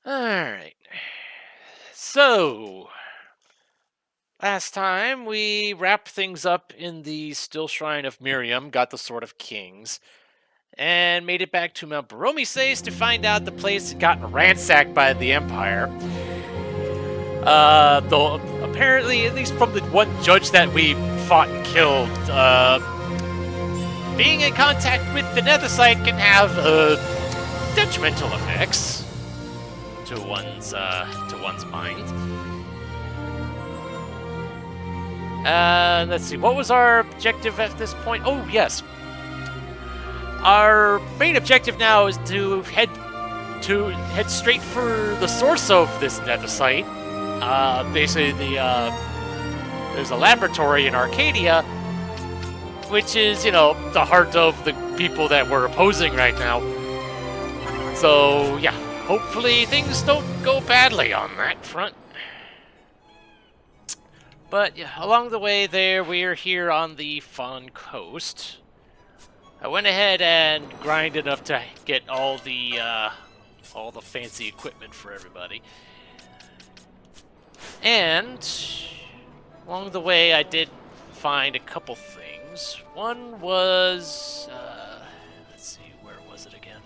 Alright. So, last time we wrapped things up in the still shrine of Miriam, got the Sword of Kings, and made it back to Mount Baromises to find out the place had gotten ransacked by the Empire. Though apparently, at least from the one judge that we fought and killed, being in contact with the Nethersite can have detrimental effects to one's mind. Let's see, what was our objective at this point? Oh, yes. Our main objective now is to head straight for the source of this Nethersite. Basically, there's a laboratory in Arcadia, which is, the heart of the people that we're opposing right now. So, yeah, hopefully things don't go badly on that front. But yeah, along the way there, we're here on the Fawn Coast. I went ahead and grinded enough to get all the fancy equipment for everybody. And along the way, I did find a couple things. One was, let's see, where was it again?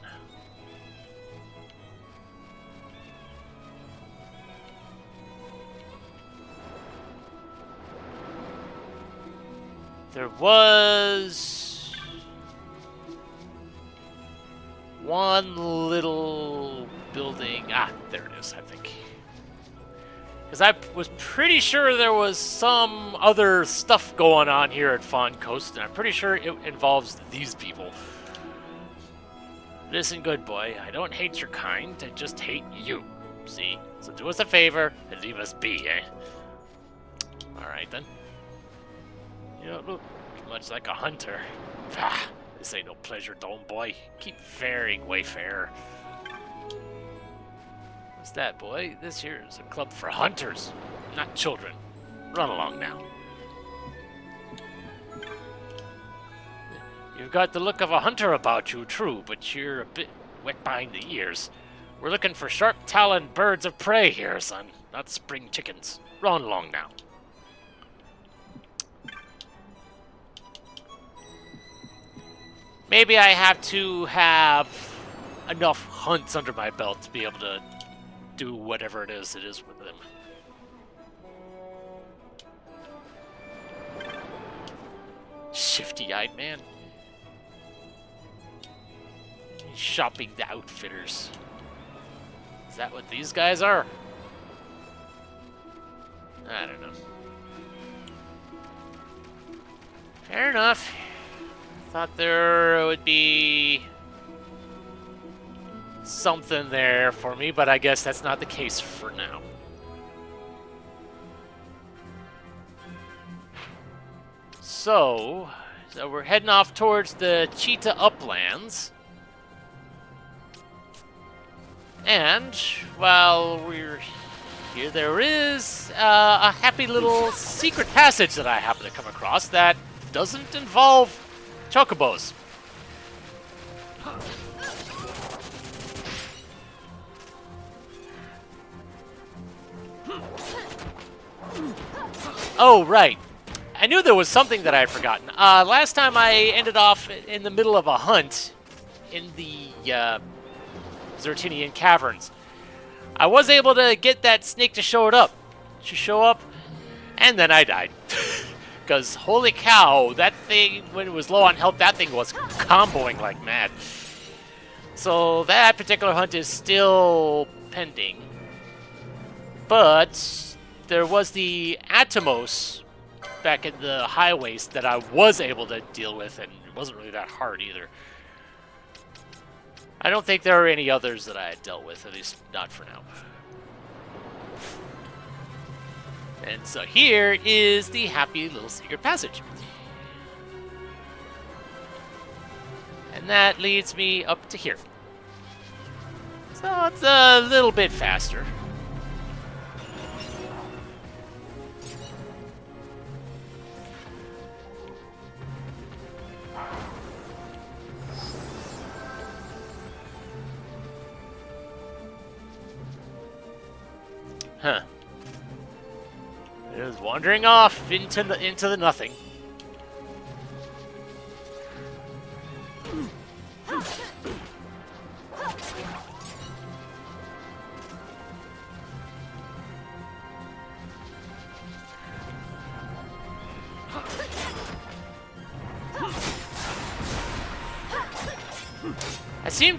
There was one little building. There it is, I think. Because I was pretty sure there was some other stuff going on here at Fawn Coast, and I'm pretty sure it involves these people. Listen, good boy, I don't hate your kind, I just hate you. See? So do us a favor and leave us be, eh? Alright then. You don't look much like a hunter. This ain't no pleasure dome, boy. Keep faring, wayfarer. What's that, boy? This here is a club for hunters, not children. Run along now. You've got the look of a hunter about you, true, but you're a bit wet behind the ears. We're looking for sharp-taloned birds of prey here, son, not spring chickens. Run along now. Maybe I have to have enough hunts under my belt to be able to do whatever it is with them. Shifty-eyed man. Shopping the outfitters. Is that what these guys are? I don't know. Fair enough. Thought there would be something there for me, but I guess that's not the case for now. So we're heading off towards the Cheetah Uplands. And while we're here, there is a happy little secret passage that I happen to come across that doesn't involve chocobos. Oh, right. I knew there was something that I had forgotten. Last time I ended off in the middle of a hunt in the Zertinian caverns. I was able to get that snake to show up, and then I died. Because, holy cow, that thing, when it was low on health, that thing was comboing like mad. So that particular hunt is still pending. But there was the Atomos back in the highways that I was able to deal with, and it wasn't really that hard either. I don't think there are any others that I had dealt with, at least not for now. And so here is the happy little secret passage. And that leads me up to here. So it's a little bit faster. Huh. It is wandering off into the nothing.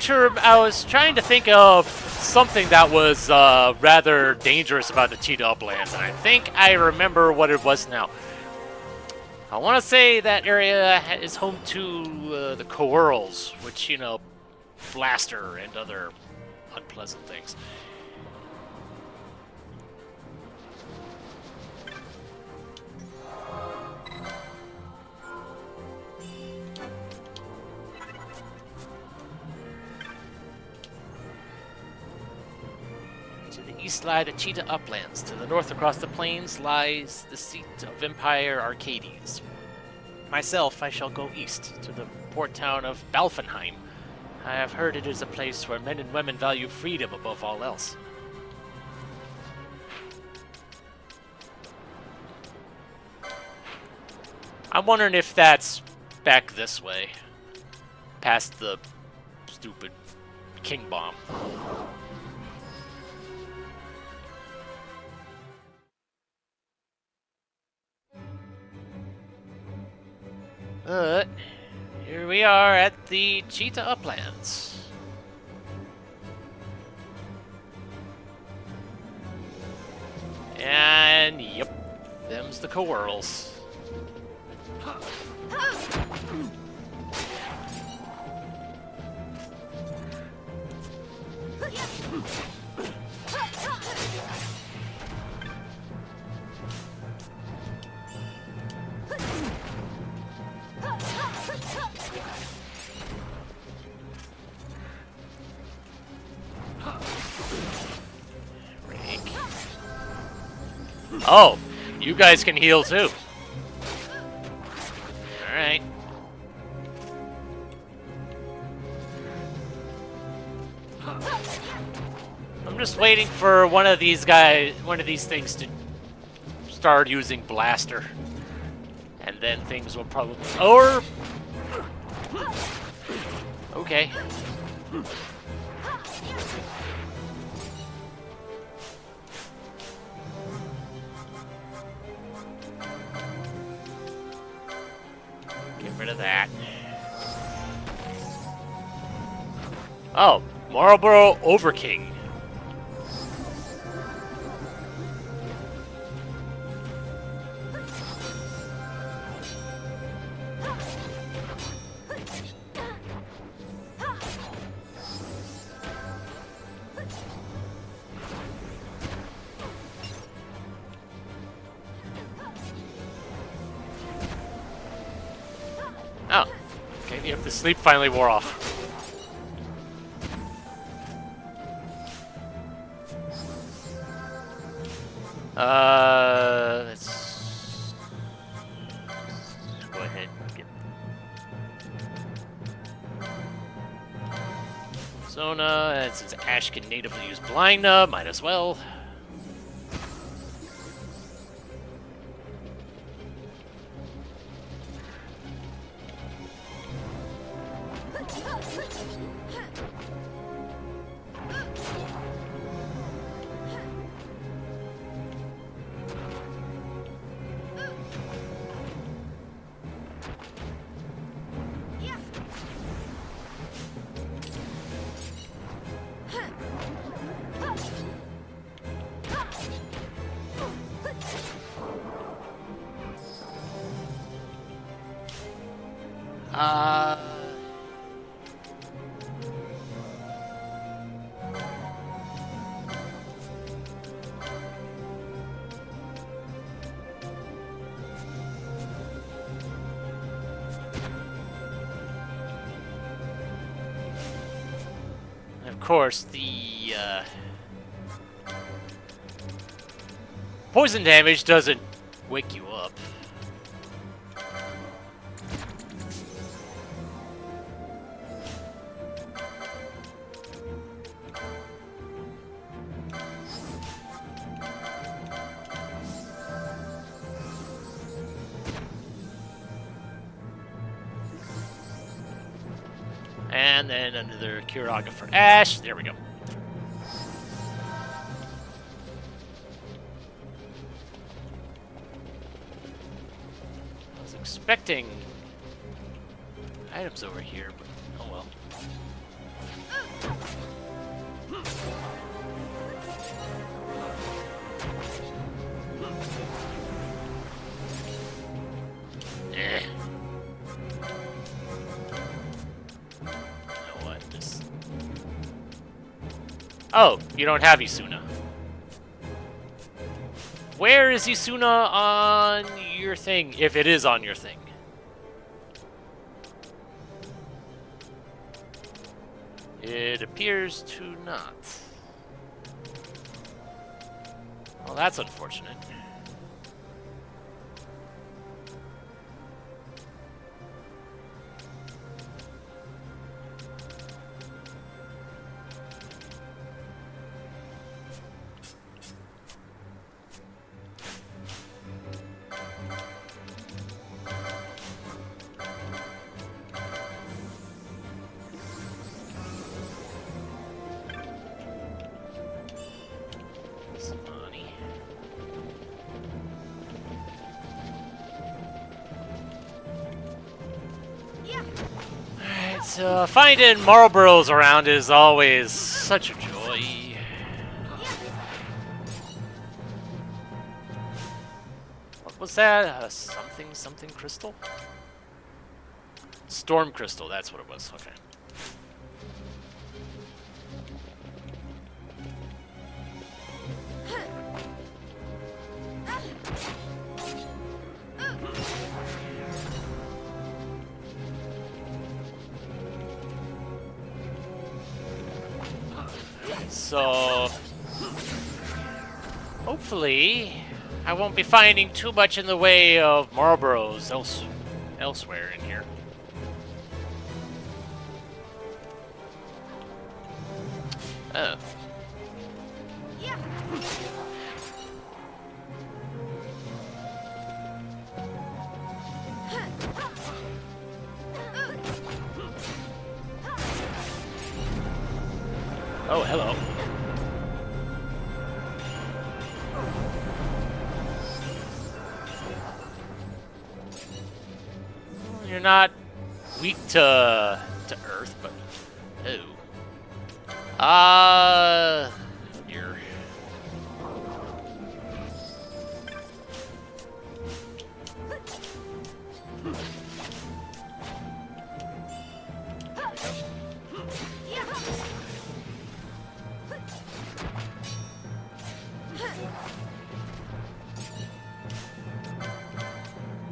I was trying to think of something that was rather dangerous about the cheetah uplands, and I think I remember what it was now. I want to say that area is home to the Coerls, which, you know, blaster and other unpleasant things. East lie the Cheetah Uplands. To the north across the plains lies the seat of Empire Arcades. Myself, I shall go east to the port town of Balfenheim. I have heard it is a place where men and women value freedom above all else. I'm wondering if that's back this way, past the stupid king bomb. Here we are at the Cheetah Uplands. And yep, them's the Coerls. Oh, you guys can heal too. Alright. I'm just waiting for one of these things to start using blaster. And then things will probably... Or... Okay. Get rid of that. Oh, Marlborough Overking. Oh, okay, yep, the sleep finally wore off. Let's go ahead and get Zona, and since Ash can natively use Blinda, might as well. Of course, the poison damage doesn't wake you up. And then another Kiraga for Ash. There we go. I was expecting items over here, but oh well. Eh. You know what? Just... Oh, you don't have Isuna. Where is Isuna on your thing, if it is on your thing? It appears to not. Well, that's unfortunate. So finding Marlboros around is always such a joy. What was that? Something crystal? Storm crystal, that's what it was. Okay. So, hopefully, I won't be finding too much in the way of Marlboros elsewhere in here. Oh. Oh, hello. You're not weak to Earth, but oh. Here.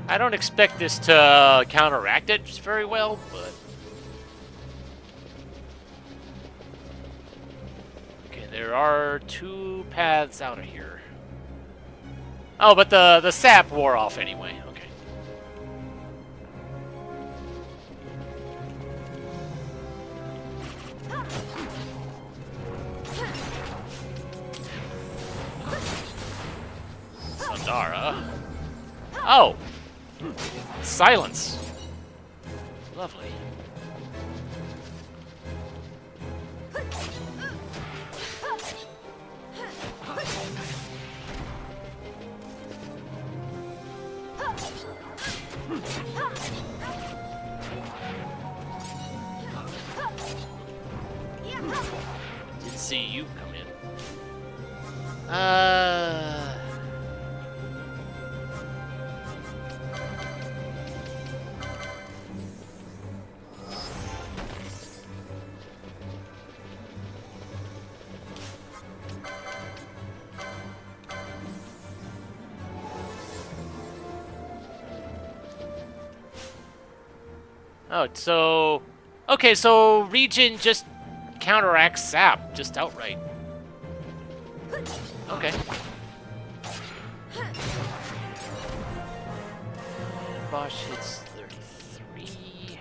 I don't expect this to counteract it very well, but... Okay, there are two paths out of here. Oh, but the sap wore off anyway. Okay. Sandara. Oh! Silence. Lovely. Didn't see you come in. Oh, so... Okay, so Regen just counteracts Sap, just outright. Okay. Bosch hits 33.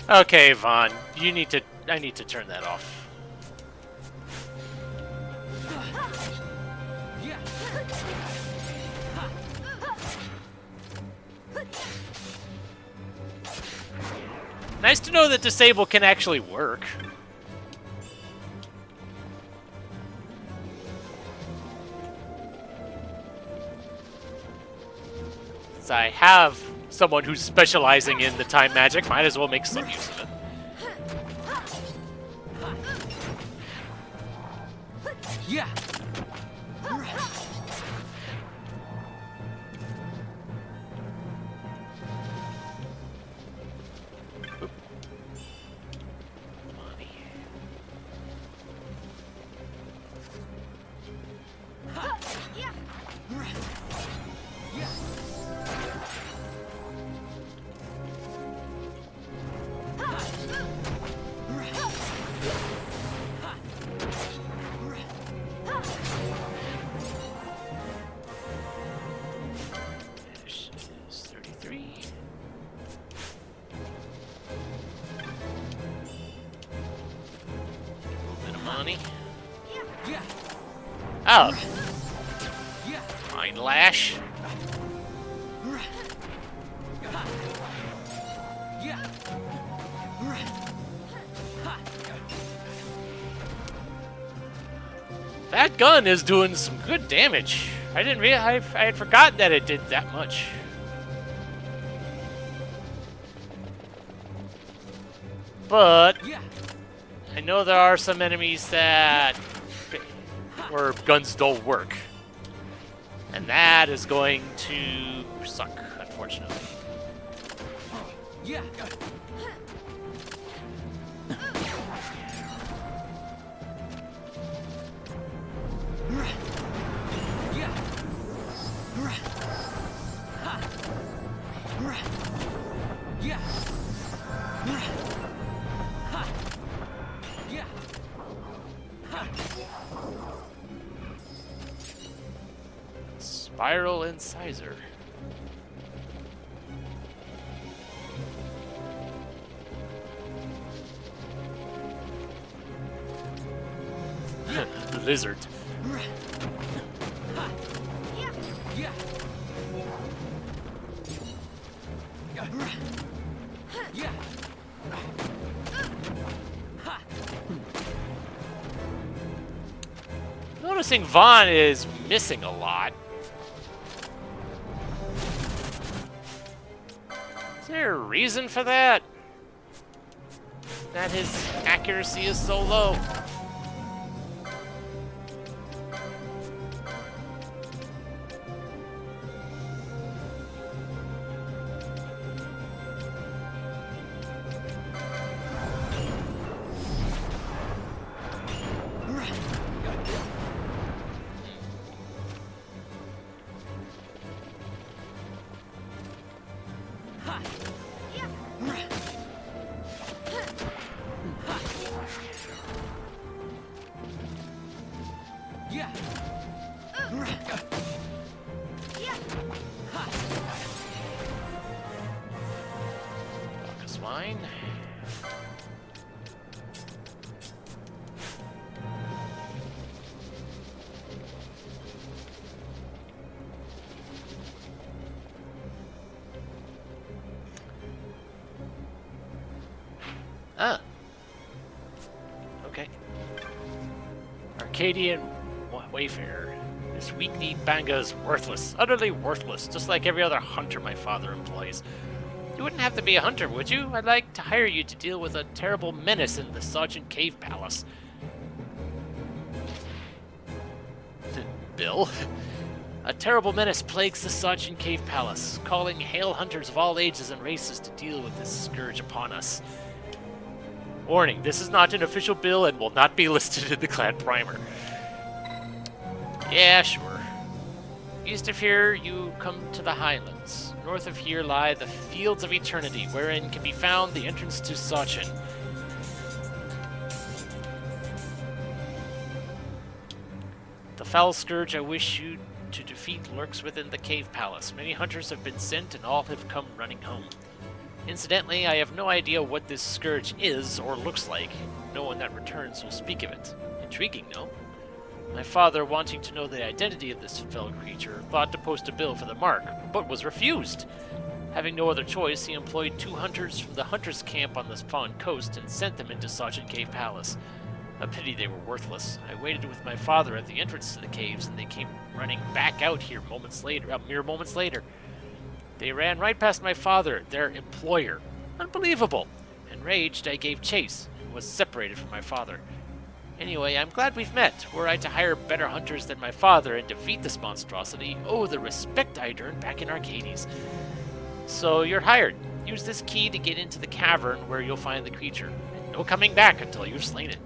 Okay, Vaughn, I need to turn that off. Nice to know that disable can actually work. Since I have someone who's specializing in the time magic, might as well make some use of it. Yeah. Oh. Mind Lash. That gun is doing some good damage. I didn't realize I had forgotten that it did that much. But I know there are some enemies that where guns don't work. And that is going to suck, unfortunately. Spiral Incisor. Lizard. Noticing Vaughn is missing a lot. Is there a reason for that? That his accuracy is so low? Focus mine. Ah. Okay. Arcadian Wayfarer. This weak-kneed banga is worthless. Utterly worthless, just like every other hunter my father employs. You wouldn't have to be a hunter, would you? I'd like to hire you to deal with a terrible menace in the Sergeant Cave Palace. Bill? A terrible menace plagues the Sergeant Cave Palace, calling hail hunters of all ages and races to deal with this scourge upon us. Warning, this is not an official bill and will not be listed in the clan primer. Yeah, sure. East of here, you come to the highlands. North of here lie the fields of eternity, wherein can be found the entrance to Sachin. The foul scourge I wish you to defeat lurks within the cave palace. Many hunters have been sent, and all have come running home. Incidentally, I have no idea what this scourge is or looks like. No one that returns will speak of it. Intriguing, no? My father, wanting to know the identity of this fell creature, thought to post a bill for the mark, but was refused. Having no other choice, he employed 2 hunters from the hunters' camp on the Fawn Coast and sent them into Sergeant Cave Palace. A pity they were worthless. I waited with my father at the entrance to the caves, and they came running back out here mere moments later. They ran right past my father, their employer. Unbelievable. Enraged, I gave chase and was separated from my father. Anyway, I'm glad we've met. Were I to hire better hunters than my father and defeat this monstrosity, oh, the respect I'd earn back in Arcades. So you're hired. Use this key to get into the cavern where you'll find the creature. And no coming back until you've slain it.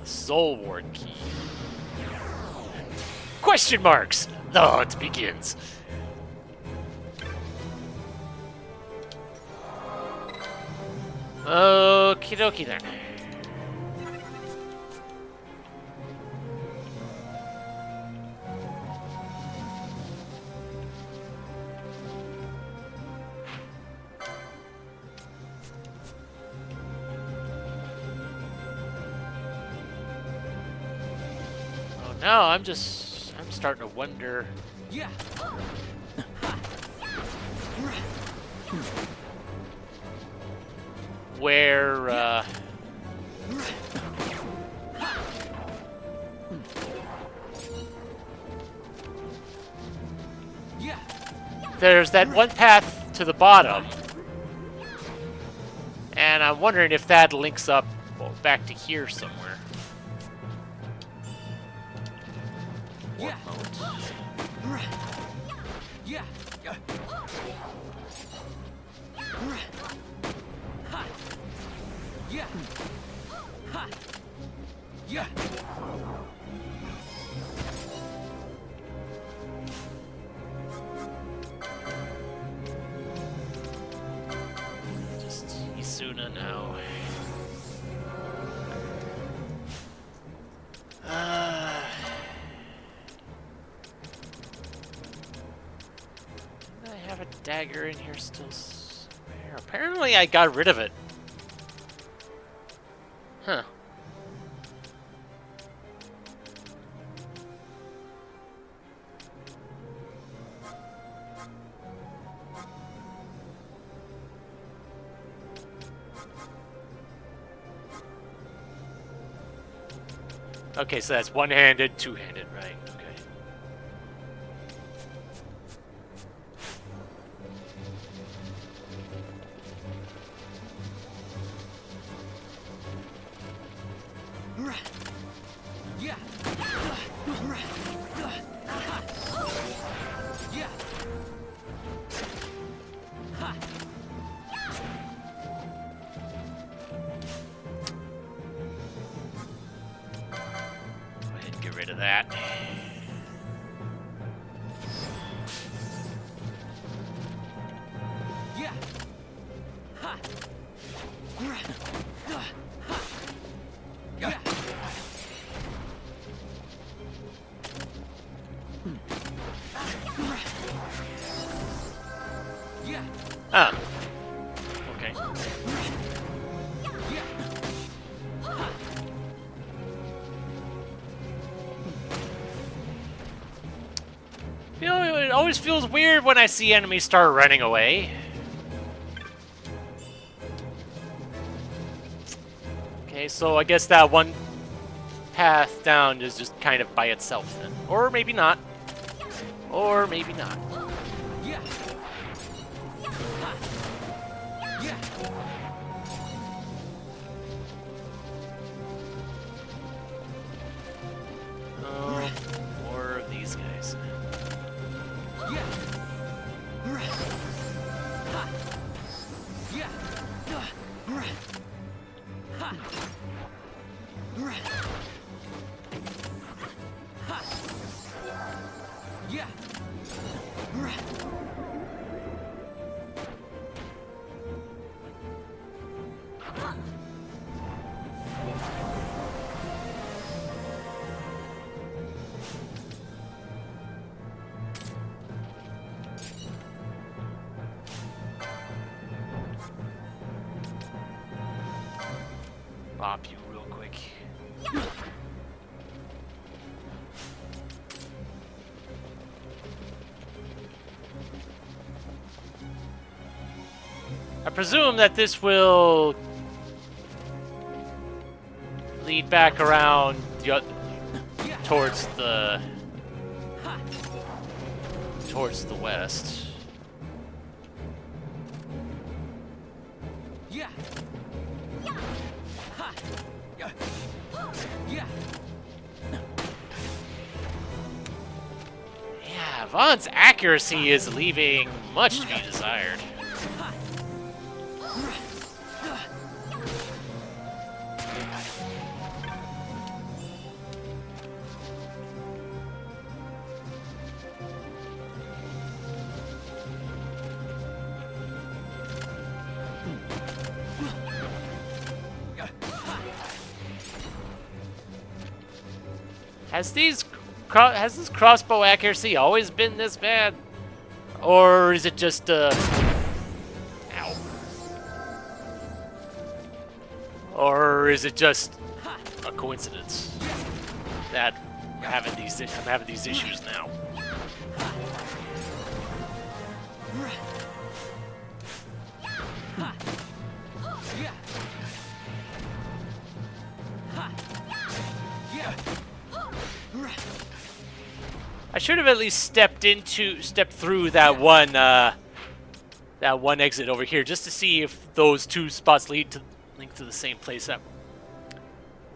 Soul Ward key. Question marks! Oh, it begins. Okie dokie then. Oh no, I'm starting to wonder. Yeah. Where, there's that one path to the bottom, and I'm wondering if that links up back to here somewhere. Yeah. Yeah. Yeah. Yeah. Just Isuna now. I have a dagger in here still somewhere. Apparently I got rid of it. Huh. Okay, so that's one-handed, two-handed, right? Okay. Yeah. Yeah. Go ahead and get rid of that. Yeah. Yeah. Yeah. Ah. Okay. Yeah. It always feels weird when I see enemies start running away. Okay, so I guess that one path down is just kind of by itself then. Or maybe not. Or maybe not. Yeah. Yeah. Oh, more of these guys. Yeah. Yeah. Yeah. Bop you real quick. I presume that this will lead back around towards the west. Yeah. Ha. Yeah. Yeah. Yeah, Vaughn's accuracy is leaving much to be desired. Has this crossbow accuracy always been this bad? Or is it just ow. Or is it just a coincidence that I'm having these issues now? I should have at least stepped through that one exit over here just to see if those two spots link to the same place.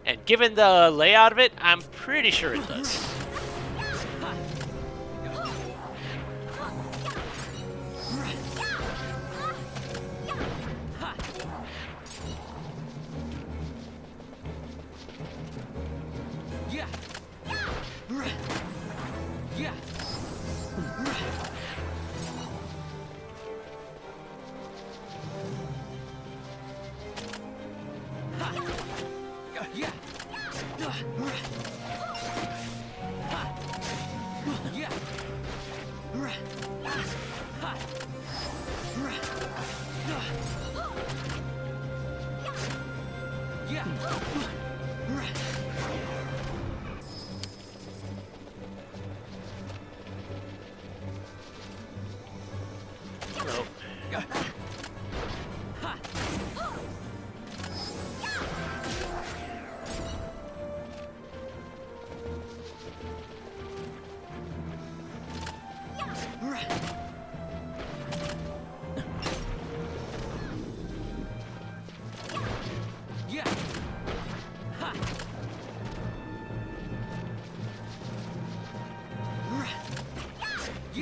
And given the layout of it, I'm pretty sure it does.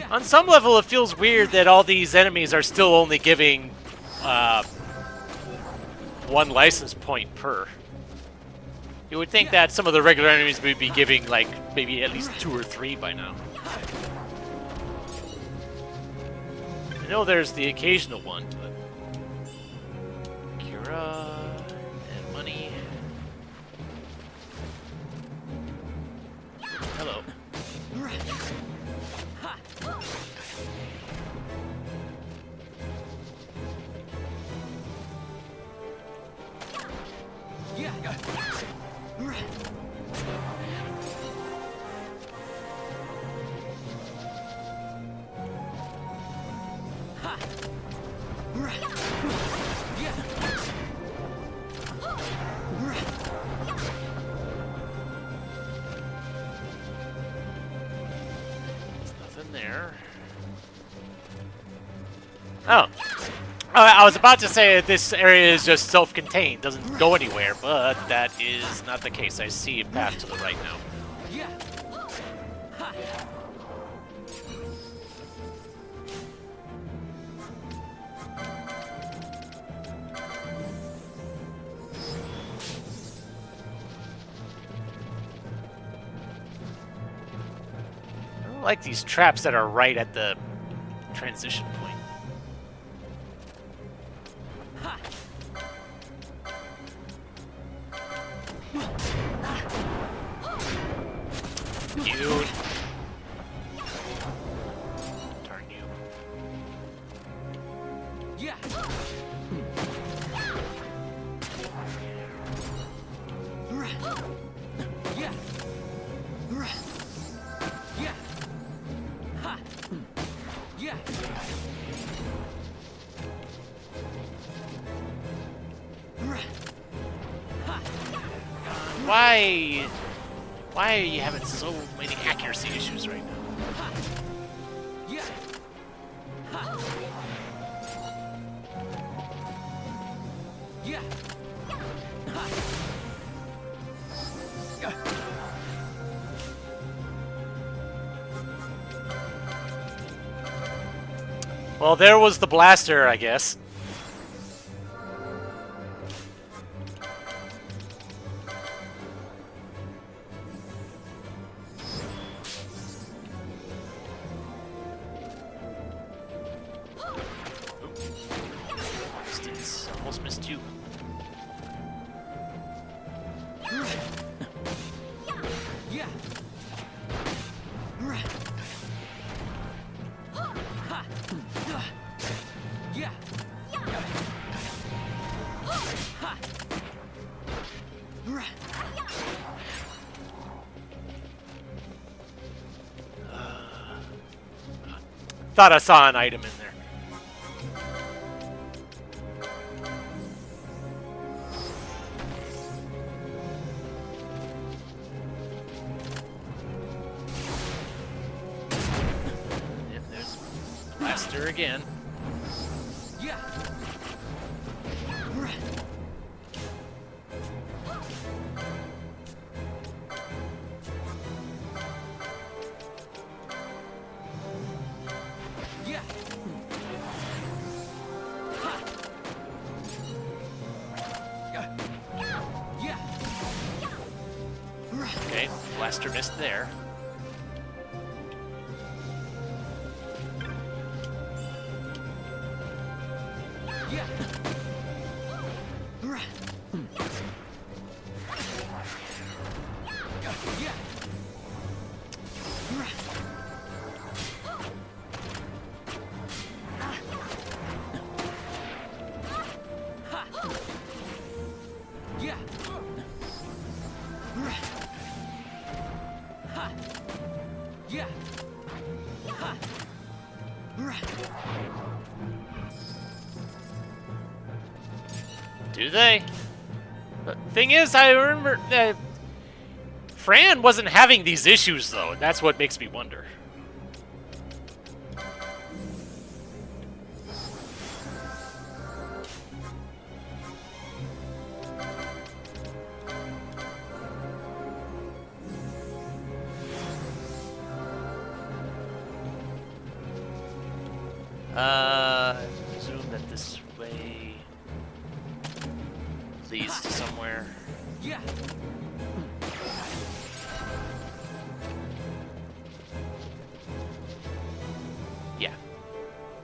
On some level, it feels weird that all these enemies are still only giving one license point per. You would think that some of the regular enemies would be giving, like, maybe at least 2 or 3 by now. I know there's the occasional one, but... Kira... and money... Hello. There. Oh. I was about to say that this area is just self-contained, doesn't go anywhere, but that is not the case. I see a path to the right now. I like these traps that are right at the transition point. Dude. Darn you. Yeah. Why are you having so many accuracy issues right now? Yeah. Ha. Yeah. Ha. Yeah. Well, there was the blaster, I guess. Almost missed you. Yeah. Ha. Yeah. Ha. Thought I saw an item in there. Yep, there's blaster again. Yeah. Yeah. Ha. Yeah. Okay, blaster missed there. Yeah. Yeah. Ha. Yeah. Ha. Yeah. Ha. Do they? The thing is, I remember Fran wasn't having these issues though, and that's what makes me wonder. Presume that this way leads to somewhere. Yeah. Yeah.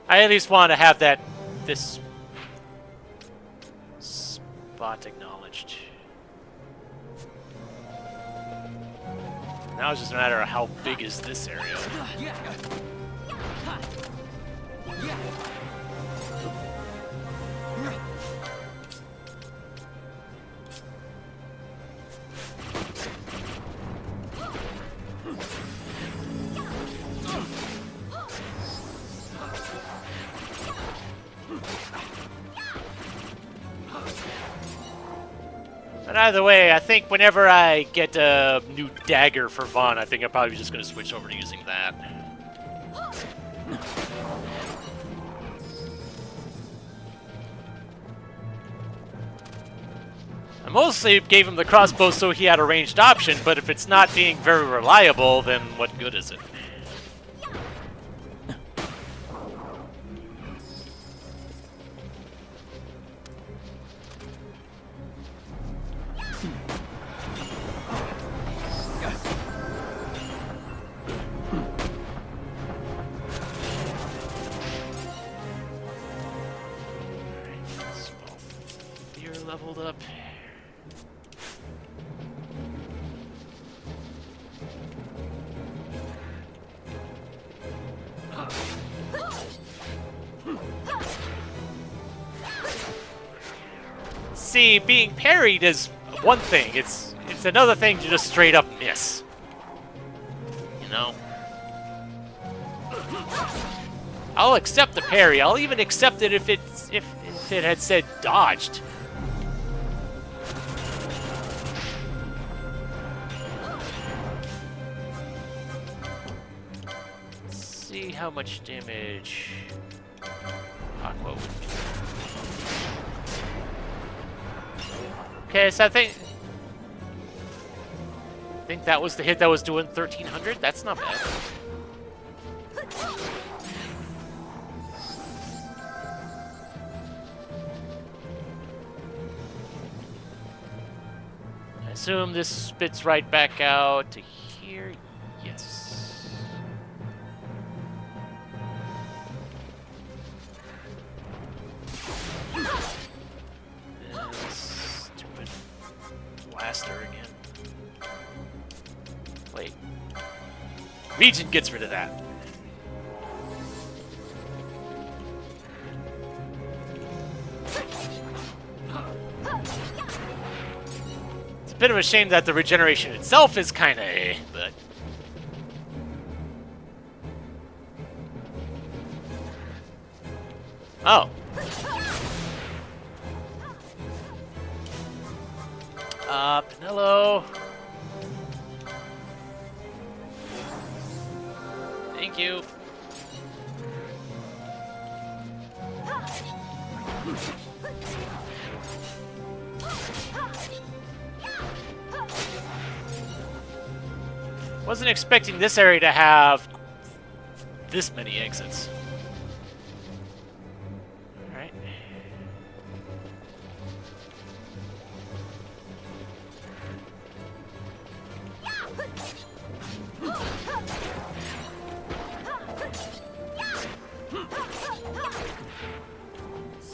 I at least want to have this spot acknowledged. Now it's just a matter of how big is this area. Yeah. Ha. Yeah. But either way, I think whenever I get a new dagger for Vaughn, I think I'm probably just going to switch over to using that. I mostly gave him the crossbow so he had a ranged option, but if it's not being very reliable, then what good is it? Leveled up. See, being parried is one thing. It's another thing to just straight up miss. You know? I'll accept the parry. I'll even accept it if it had said dodged. see how much damage Aqua would do. Okay, so I think that was the hit that was doing 1,300. That's not bad. I assume this spits right back out to here. Yes. Stupid blaster again. Wait. Region gets rid of that. It's a bit of a shame that the regeneration itself is kind of but... Oh. Pinello. Thank you. Wasn't expecting this area to have this many exits. Alright.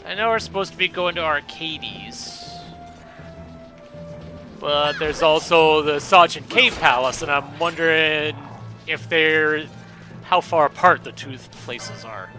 I know we're supposed to be going to Arcades. But there's also the Zodiac Cave Palace, and I'm wondering if they're... how far apart the two places are.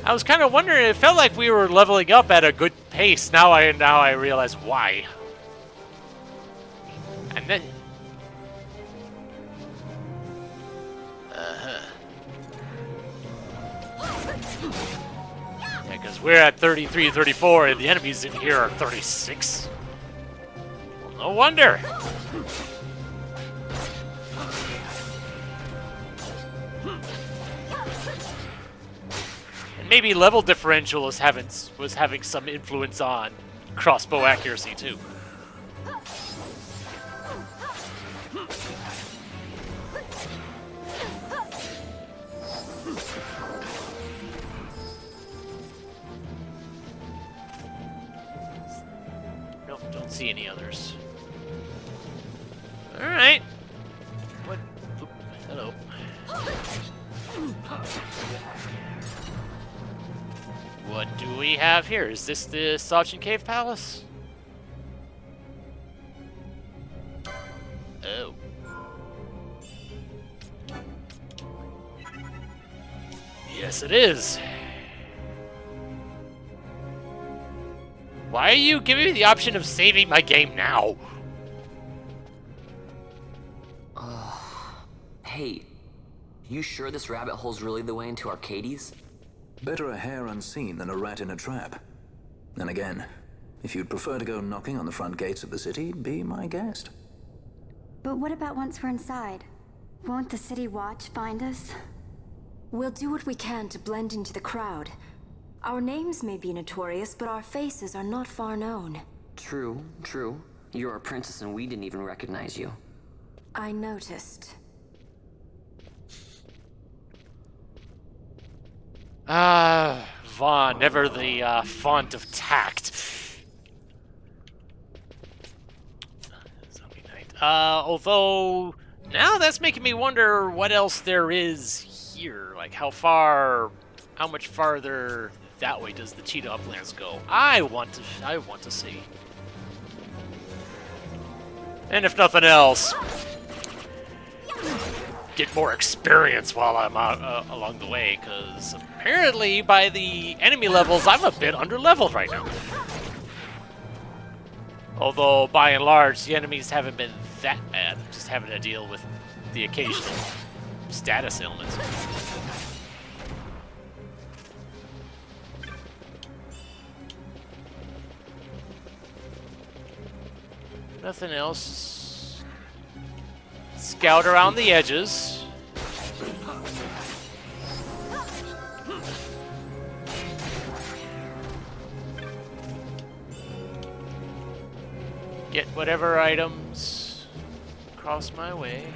I was kind of wondering, it felt like we were leveling up at a good pace. Now I realize why. And then... Yeah, because we're at 33, 34, and the enemies in here are 36. Well, no wonder. Maybe level differential was having some influence on crossbow accuracy too. Nope, don't see any others. All right. What? Oop, hello. What do we have here? Is this the Zodiac Cave Palace? Oh. Yes, it is. Why are you giving me the option of saving my game now? Hey, you sure this rabbit hole's really the way into Arcades? Better a hare unseen than a rat in a trap. And again, if you'd prefer to go knocking on the front gates of the city, be my guest. But what about once we're inside? Won't the city watch find us? We'll do what we can to blend into the crowd. Our names may be notorious, but our faces are not far known. True, true. You're a princess and we didn't even recognize you. I noticed. Vaughn, never the font of tact. Zombie Knight. Although, now that's making me wonder what else there is here. Like, how much farther that way does the Cheetah Uplands go? I want to see. And if nothing else, get more experience while I'm out along the way, because apparently by the enemy levels, I'm a bit under-leveled right now. Although, by and large, the enemies haven't been that bad, just having to deal with the occasional status ailments. Nothing else. Scout around the edges. Get whatever items cross my way.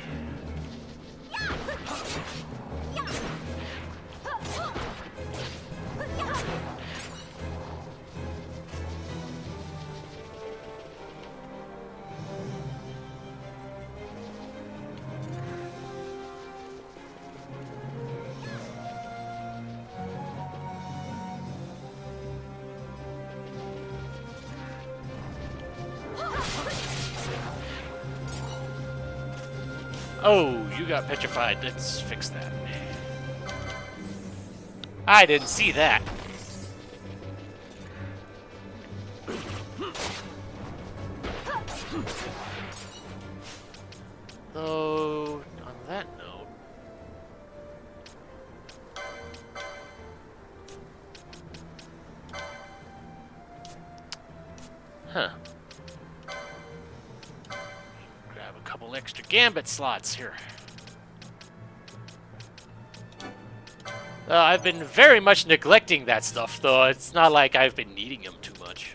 Oh, you got petrified. Let's fix that. I didn't see that. Though, on that note... Huh. Grab a couple extra gambit slots here. I've been very much neglecting that stuff, though. It's not like I've been needing them too much.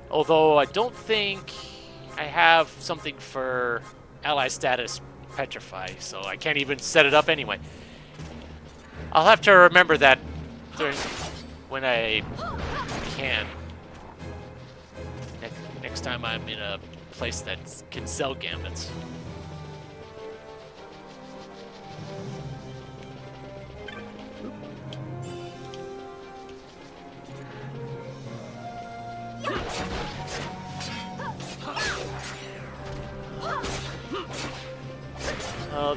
Although I don't think I have something for ally status petrify, so I can't even set it up anyway. I'll have to remember that when I can. Next time I'm in a place that can sell gambits.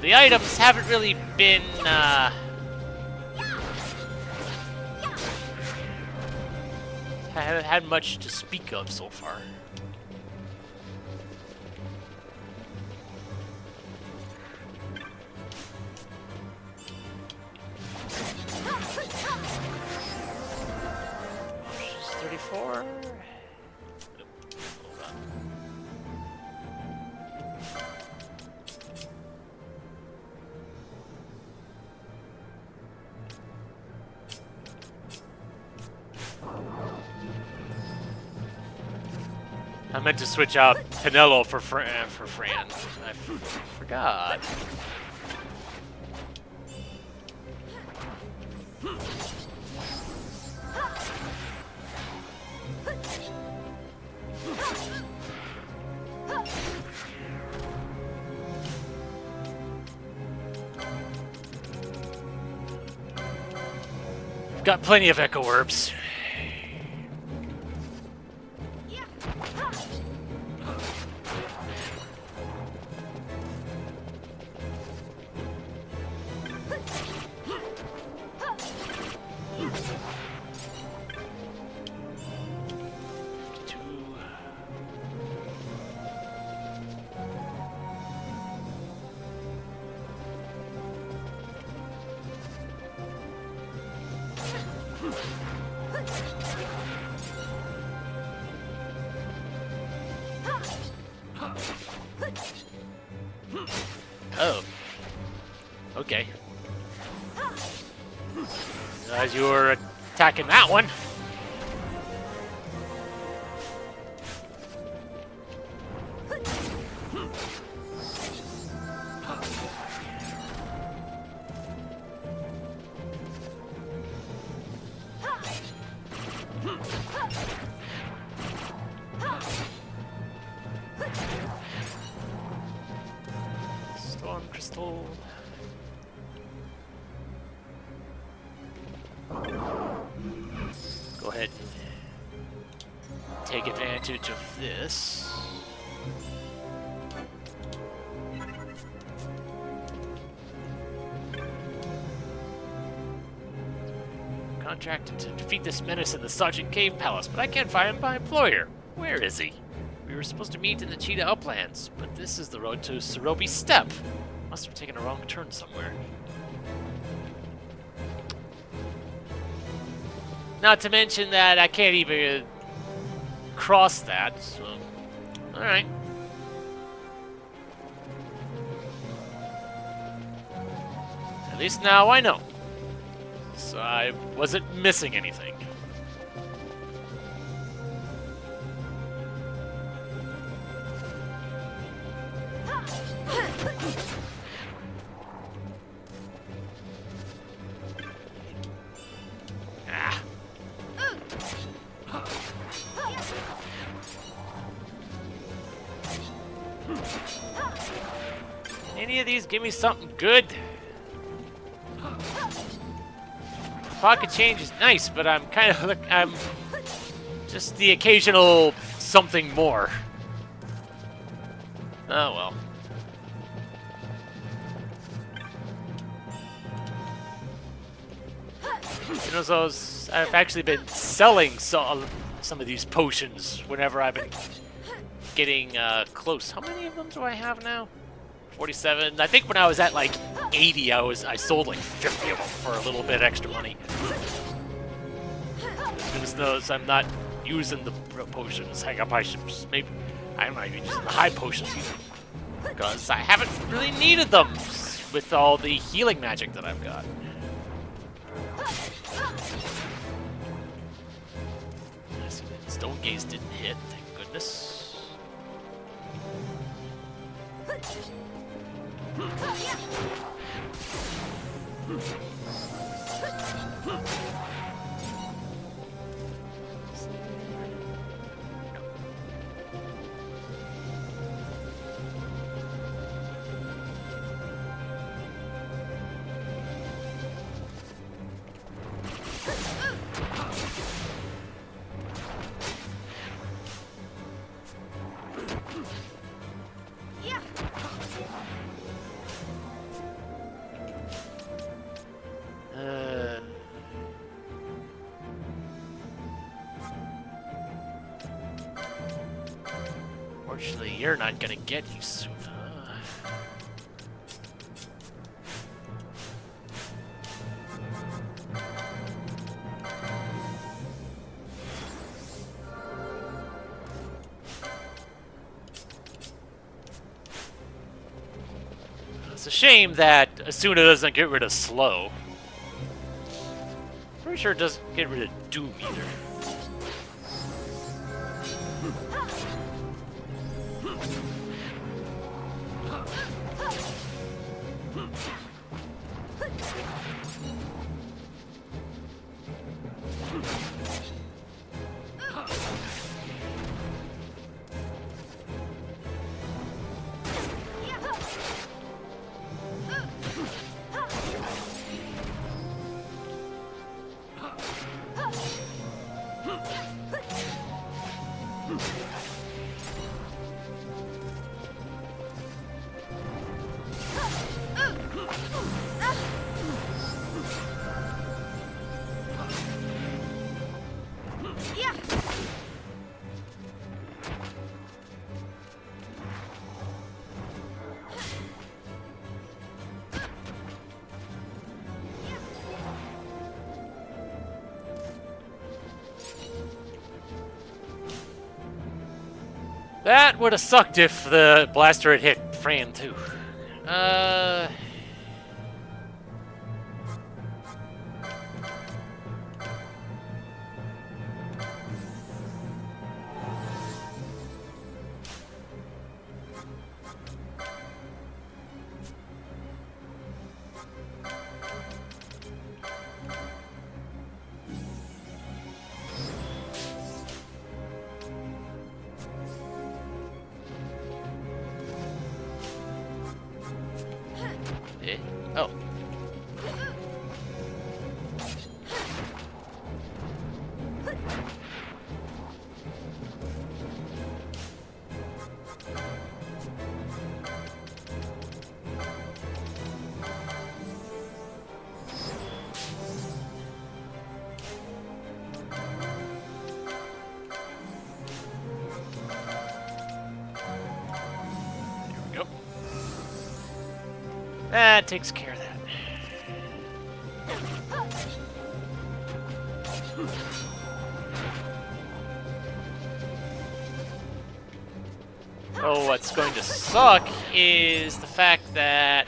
The items haven't really been, haven't had much to speak of so far. She's 34. Nope. Hold on. I meant to switch out Penelo for Fran. I forgot. Got plenty of echo orbs. Oh. Okay. As you were attacking that one. Storm crystal. ahead and take advantage of this. Contracted to defeat this menace in the Sergeant Cave Palace, but I can't find my employer. Where is he? We were supposed to meet in the Cheetah Uplands, but this is the road to Cerobi Steppe. Must have taken a wrong turn somewhere. Not to mention that I can't even cross that, so... Alright. At least now I know. So I wasn't missing anything. Ah. Any of these give me something good? Pocket change is nice, but I'm kind of I'm just the occasional something more. Oh well. You know, so I've actually been selling some of these potions whenever I've been getting close. How many of them do I have now? 47. I think when I was at like 80, I sold like 50 of them for a little bit extra money. As those I'm not using the potions. Hang up, I should maybe I'm not even using the high potions either, because I haven't really needed them with all the healing magic that I've got. Stone Gaze didn't hit, thank goodness. Unfortunately, you're not gonna get you soon. It's a shame that Asuna doesn't get rid of Slow. Pretty sure it doesn't get rid of Doom either. That would have sucked if the blaster had hit Fran too. That takes care of that. Oh, what's going to suck is the fact that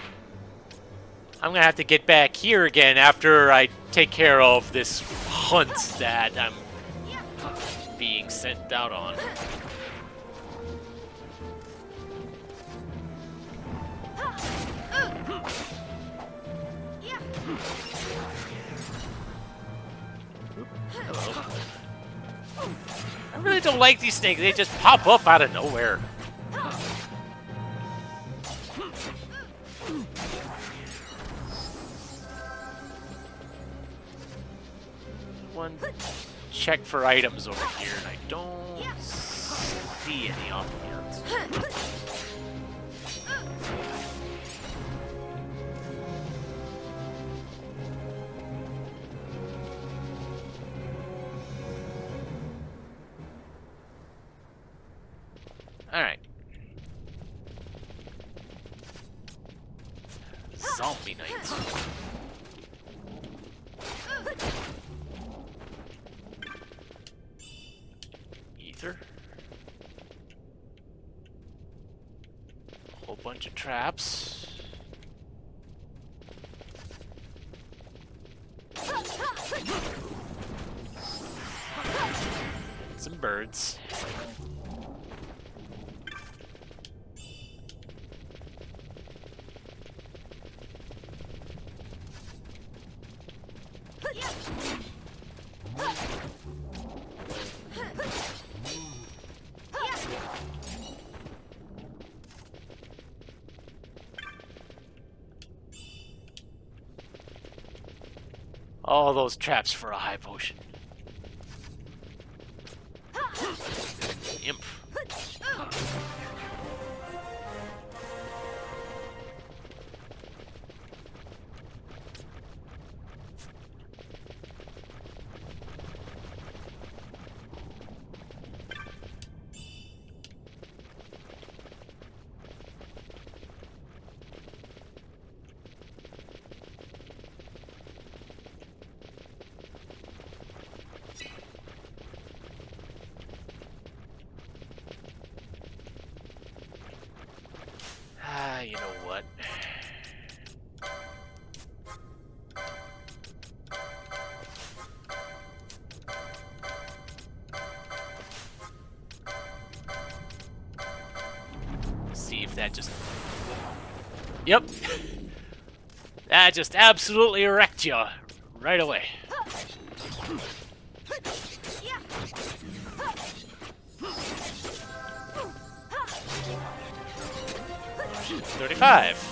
I'm gonna have to get back here again after I take care of this hunt that I'm being sent out on. Hello. I really don't like these snakes. They just pop up out of nowhere. One check for items over here, and I don't see any offhand. Alright. Zombie Knight. Ether. Whole bunch of traps. Some birds. All those traps for a high potion. Imp. You know what? See if that just... Yep. That just absolutely wrecked you right away. 35.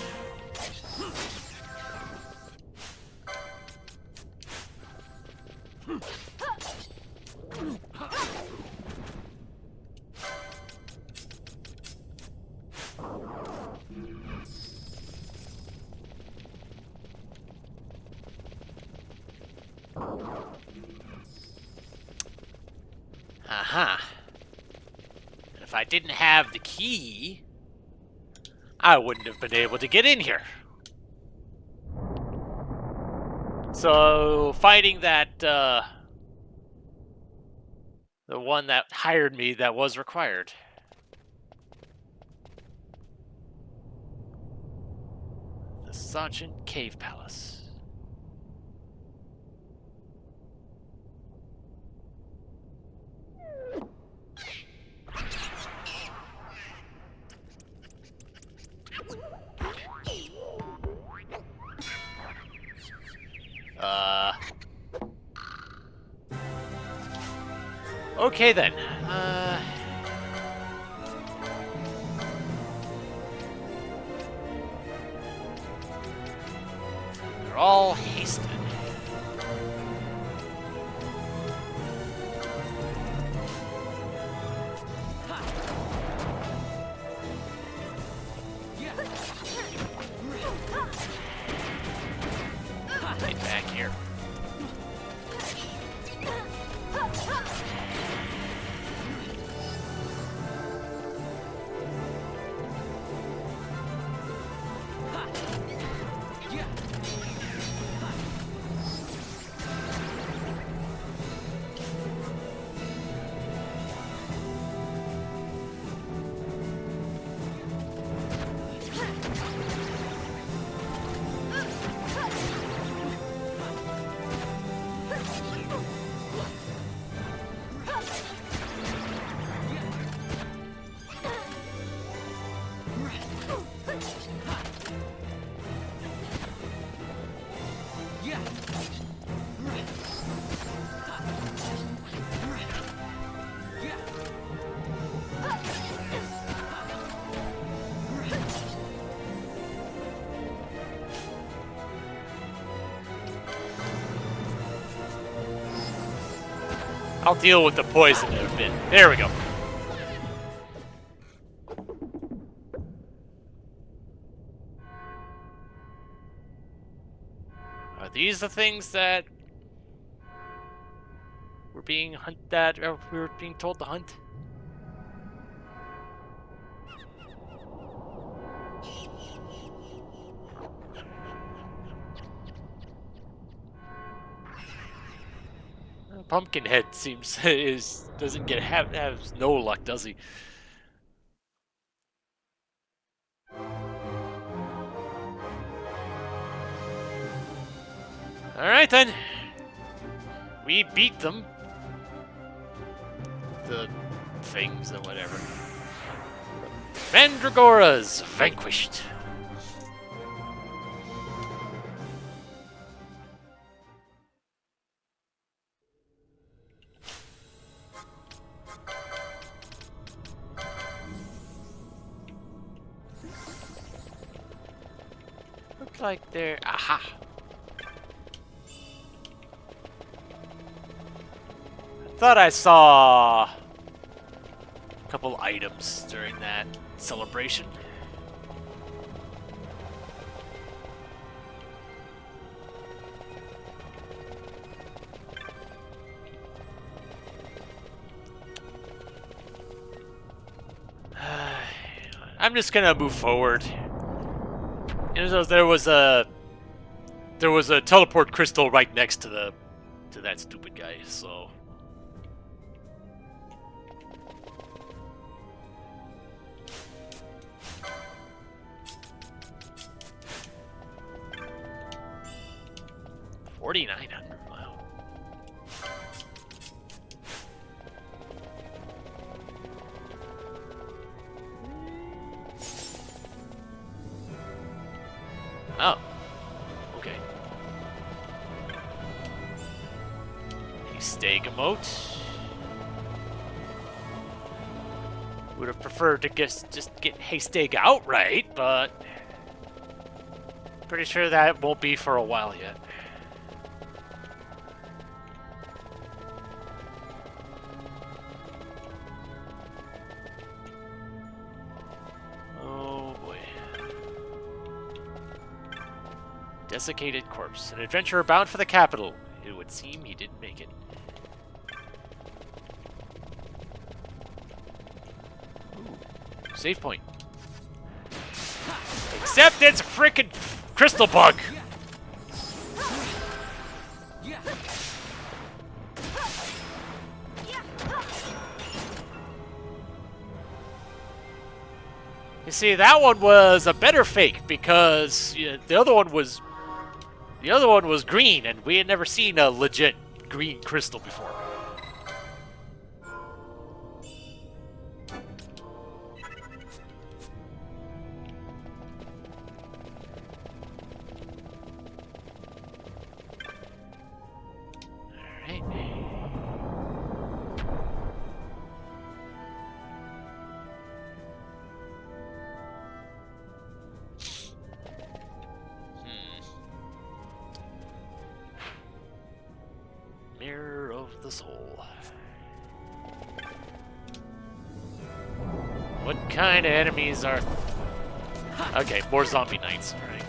Aha. And if I didn't have the key, I wouldn't have been able to get in here. So, fighting that, the one that hired me, that was required. The Sergeant Cave Palace. Okay then. They're all hasted. Get back here. Yeah. Yeah. I'll deal with the poison in a bit. There we go. Are these the things that we're being we were being told to hunt? Pumpkinhead seems doesn't has no luck, does he? All right then. We beat them. The things or whatever. Mandragoras vanquished. Look like they're... Aha! I thought I saw a couple items during that celebration. I'm just gonna move forward. You know, there was a teleport crystal right next to that stupid guy, so. $4,900. Wow. Oh. Okay. Stag emote. Would have preferred to just get Haystag outright, but pretty sure that won't be for a while yet. Oh boy. Desiccated corpse. An adventurer bound for the capital. It would seem he didn't make it. Ooh, save point. Except it's a frickin' crystal bug! Yeah. You see, that one was a better fake because the other one was green, and we had never seen a legit green crystal before. All right. Mirror of the soul. What kind of enemies are... Okay, more zombie knights, right?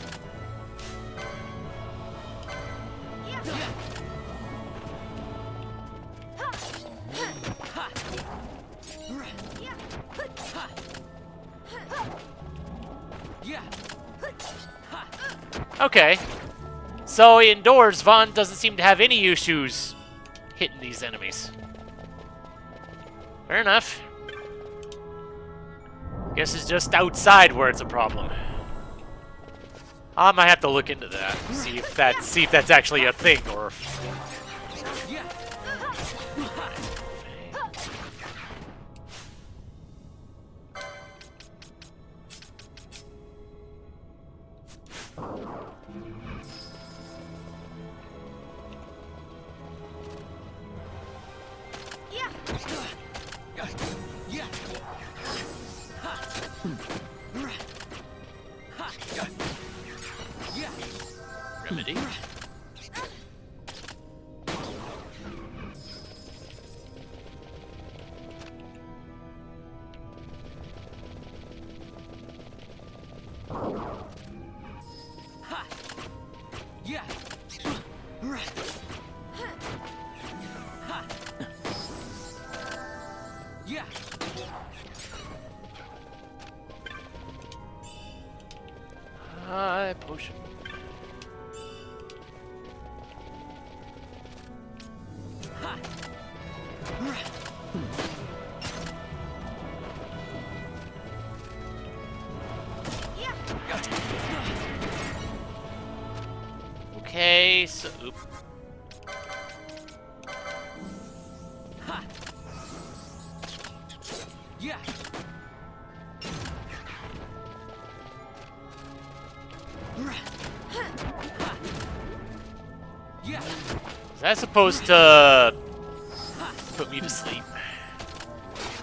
Yeah. Okay. So indoors, Vaughn doesn't seem to have any issues hitting these enemies. Fair enough. Guess it's just outside where it's a problem. I might have to look into that. See if that's actually a thing or if... Yeah. Okay, so... Oop. Ha. Yeah. Yeah. Is that supposed to put me to sleep?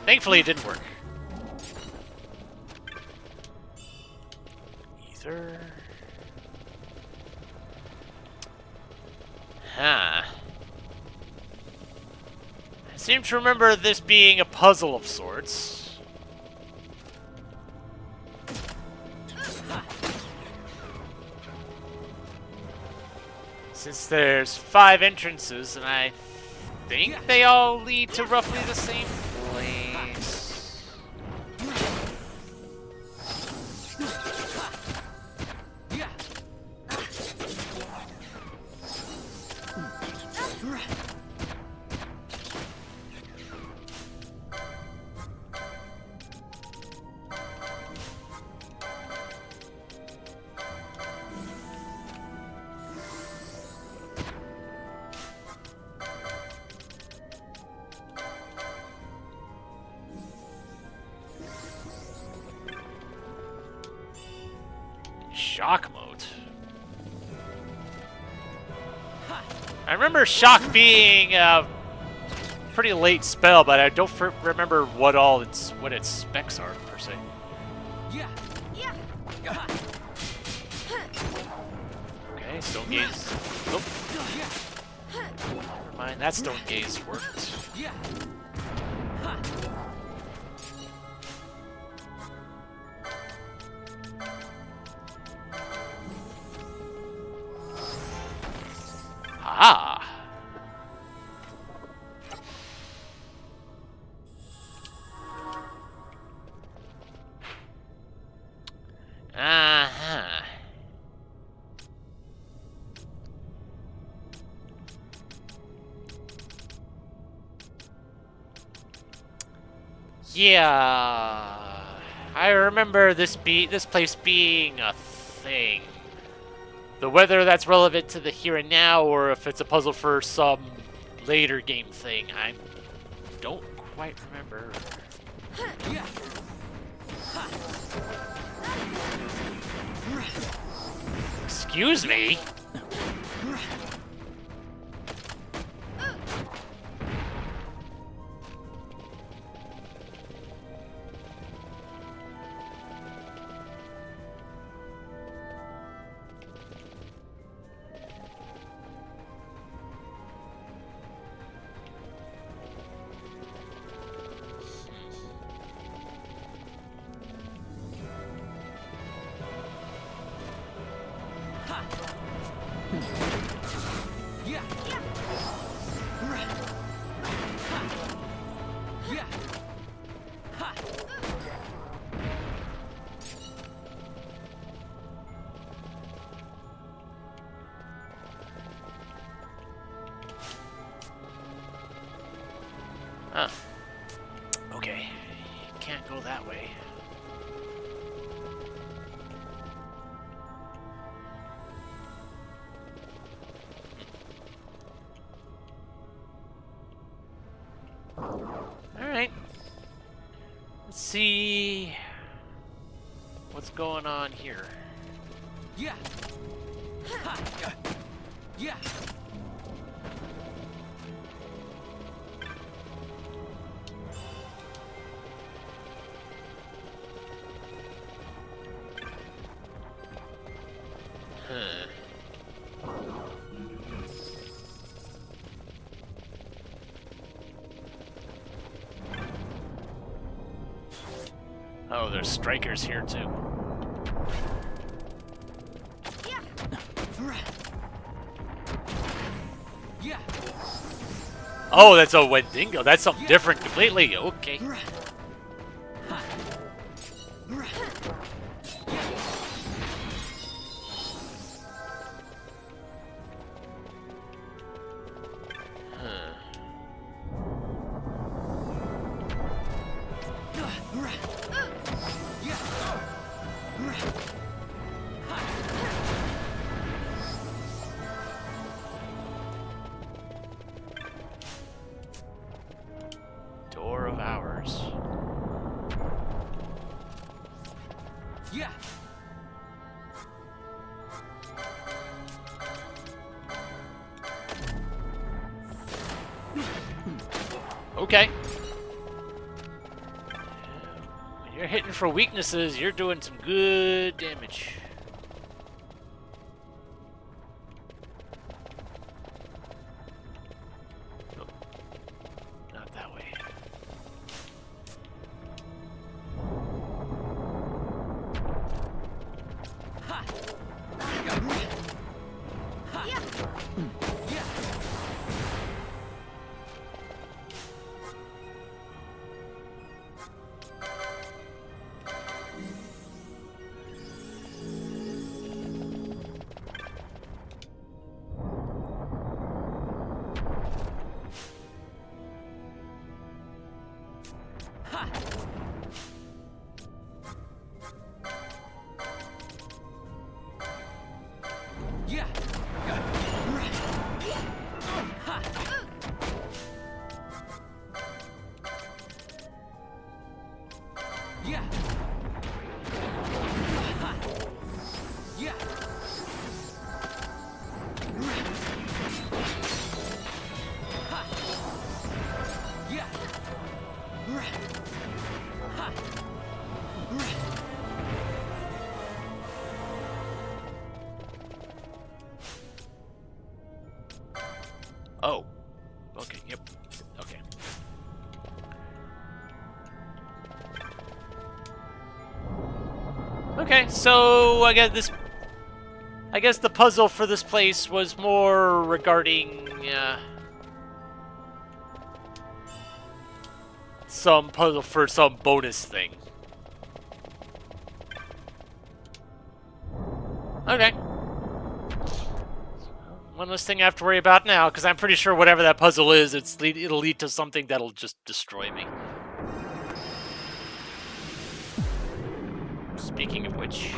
Thankfully, it didn't work. Ether. Huh. I seem to remember this being a puzzle of sorts. Since there's 5 entrances, and I think they all lead to roughly the same place. Yeah. Shock mode. I remember shock being a pretty late spell, but I don't remember what its specs are per se. Yeah. Yeah. Okay, stone gaze. Nope. Never mind, that stone gaze worked. Yeah. Ah. Uh-huh. Yeah. I remember this place being a thing. Whether that's relevant to the here and now or if it's a puzzle for some later game thing, I don't quite remember. Yeah. Excuse me? Yeah. Yeah. Ha. Huh. Okay. Can't go that way. Alright. Let's see what's going on here. Yeah. Ha. Yeah. Huh. Oh, there's strikers here too. Yeah. Oh, that's a Wendigo. That's something different completely. Okay. Huh. Okay. When you're hitting for weaknesses, you're doing some good damage. Nope. Not that way. Yeah. Yeah. Yeah. Yeah. Oh. Okay, yep. Okay. Okay, so I guess the puzzle for this place was more regarding some puzzle for some bonus thing. Okay. One less thing I have to worry about now, because I'm pretty sure whatever that puzzle is, it'll lead to something that'll just destroy me. Speaking of which...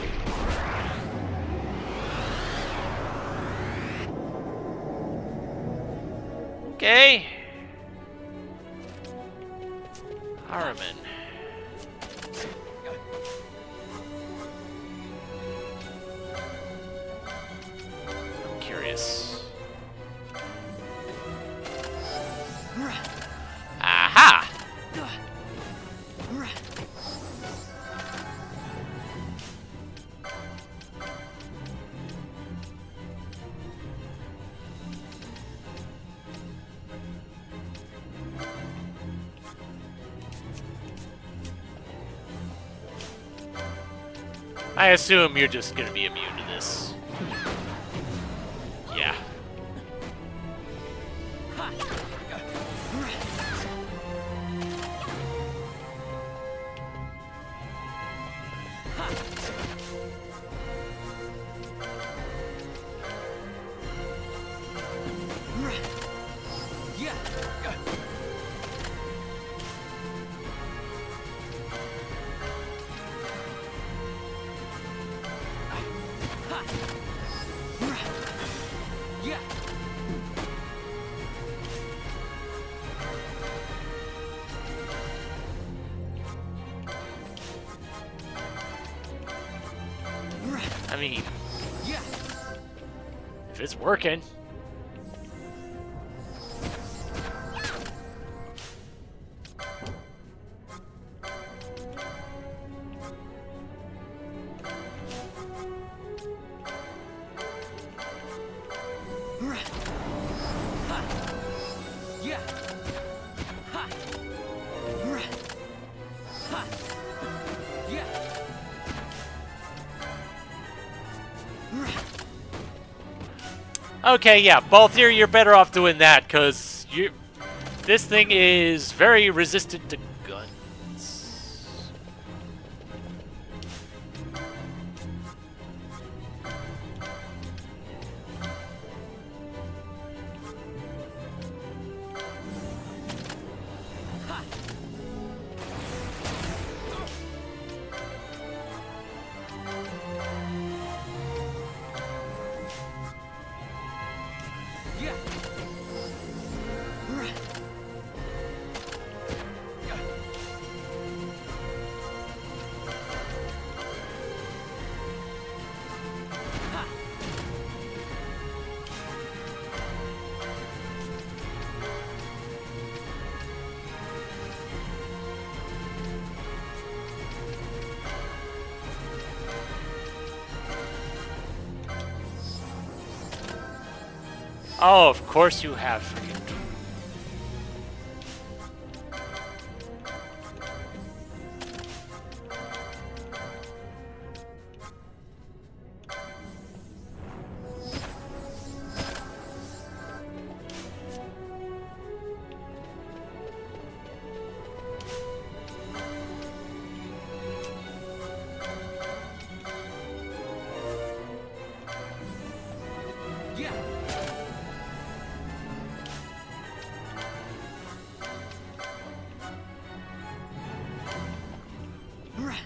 Okay. Harriman. I'm curious. Aha! I assume you're just gonna be immune to this. Yeah. Yeah. Yeah. I mean, Yeah. if it's working. Yeah. Ha. Ha. Yeah. Okay, yeah, both here you're better off doing that, because this thing is very resistant to guns. Yeah. Oh, of course you have freaking. Yeah. Right.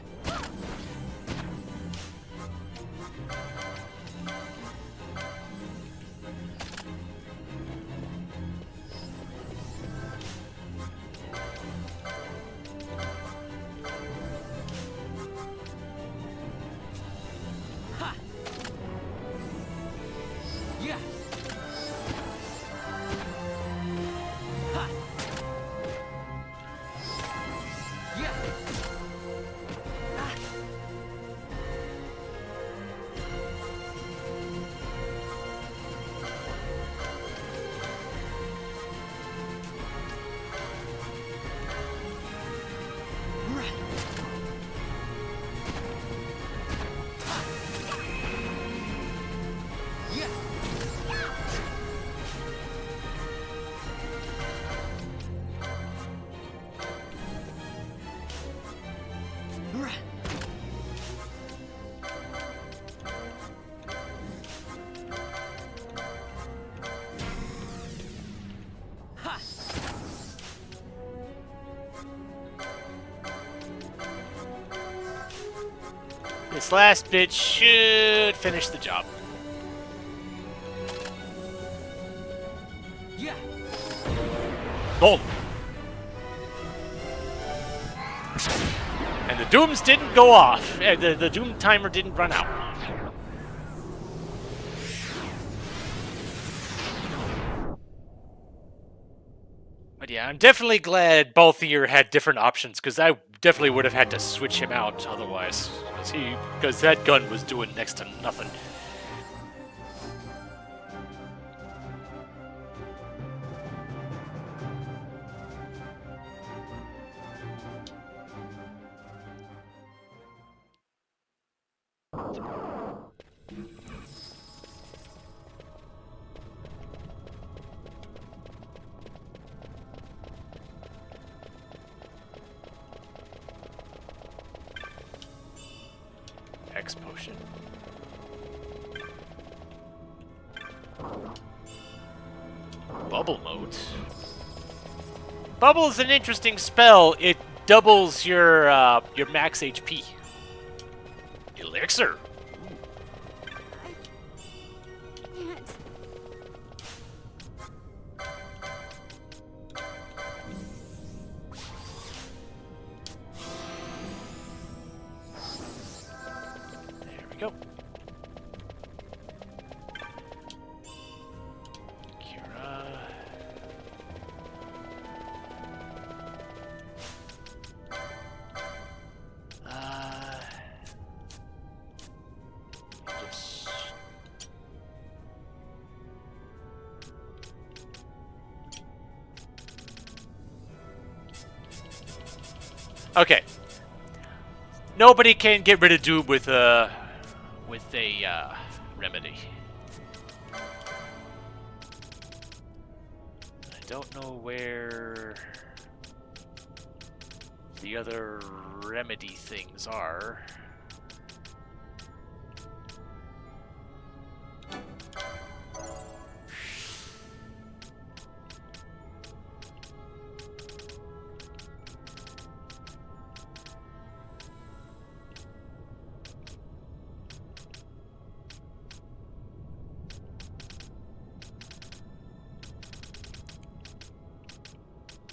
Ha. Yeah. Ha. Yeah. Right. Yeah. Right. Ha. This last bit should finish the job. Yeah. Gold. And the dooms didn't go off. The doom timer didn't run out. But yeah, I'm definitely glad both of you had different options, because I definitely would have had to switch him out otherwise. Because that gun was doing next to nothing. X potion. Bubble mode. Bubble is an interesting spell. It doubles your max HP. Elixir. Can't. There we go. Kira. Just okay. Nobody can get rid of Doom with a remedy. I don't know where the other remedy things are.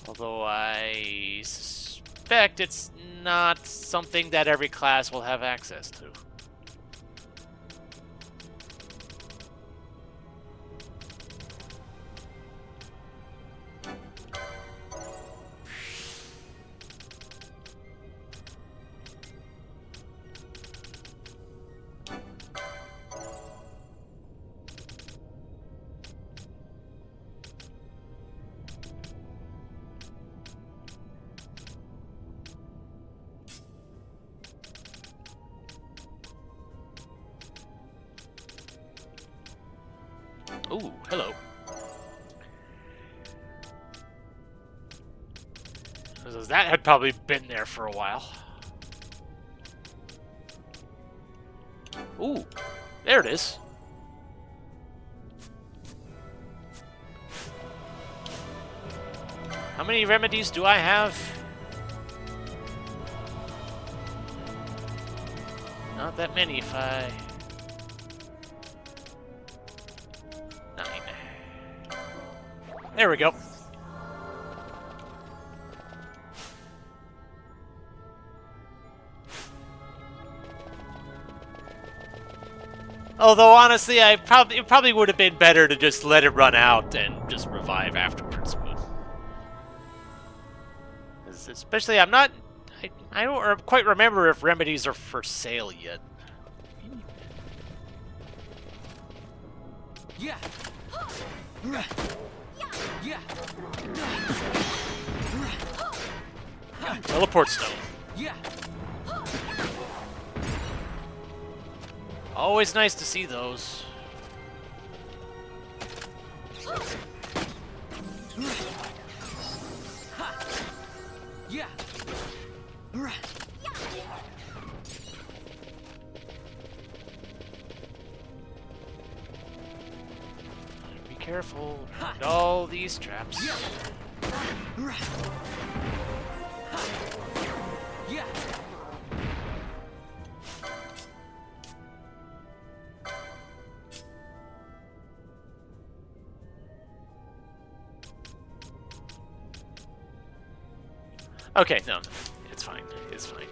Although I suspect it's not something that every class will have access to. Ooh, hello. That had probably been there for a while. Ooh, there it is. How many remedies do I have? Not that many if I... 9. There we go. Although honestly, it probably would have been better to just let it run out and just revive afterwards. Especially, I don't quite remember if remedies are for sale yet. Yeah. Yeah. Teleport stone. Yeah. Always nice to see those. Yeah. Be careful around all these traps. Yeah. Okay, no, it's fine. It's fine.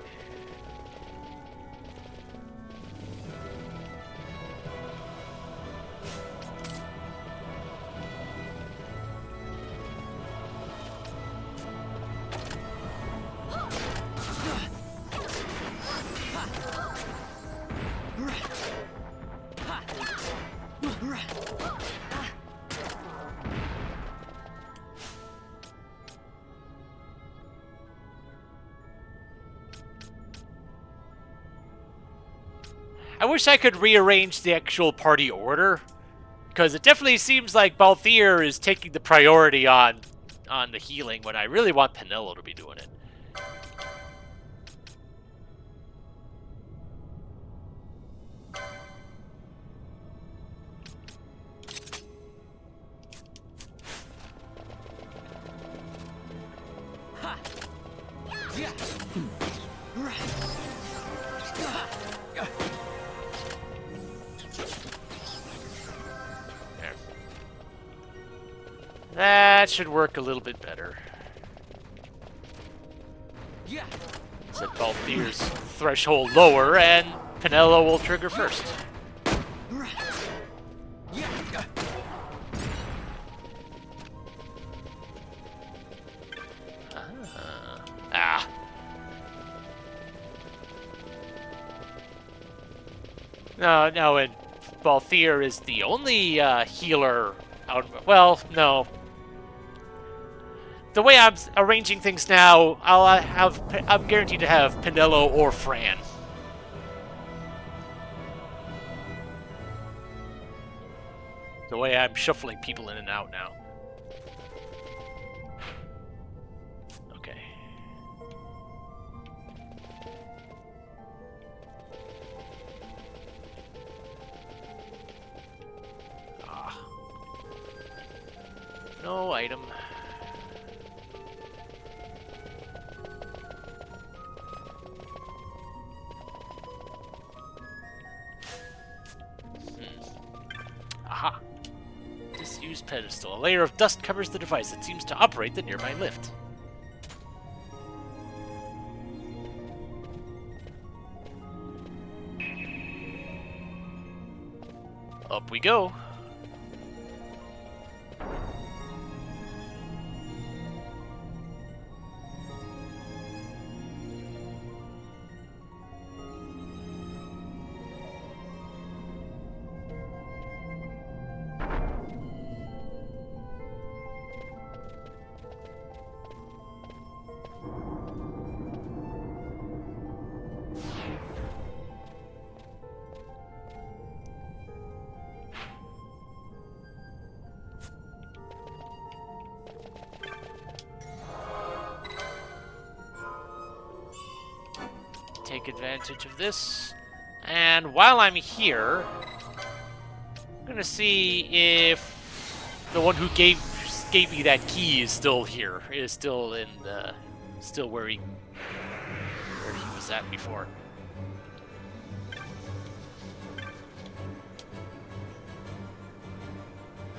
I wish I could rearrange the actual party order, because it definitely seems like Balthier is taking the priority on the healing when I really want Penelo to be doing it. Yeah. There. That should work a little bit better. Yeah. Set Balthier's threshold lower, and Penelo will trigger first. Yeah. Ah. No, and Balthier is the only healer out. Well, no. The way I'm arranging things now, I'm guaranteed to have Penelo or Fran. The way I'm shuffling people in and out now. Okay. Ah. No item. Aha. Disused pedestal. A layer of dust covers the device. It seems to operate the nearby lift. Up we go. take advantage of this. And while I'm here, I'm gonna see if the one who gave me that key is still here. Is still in the, still where he was at before.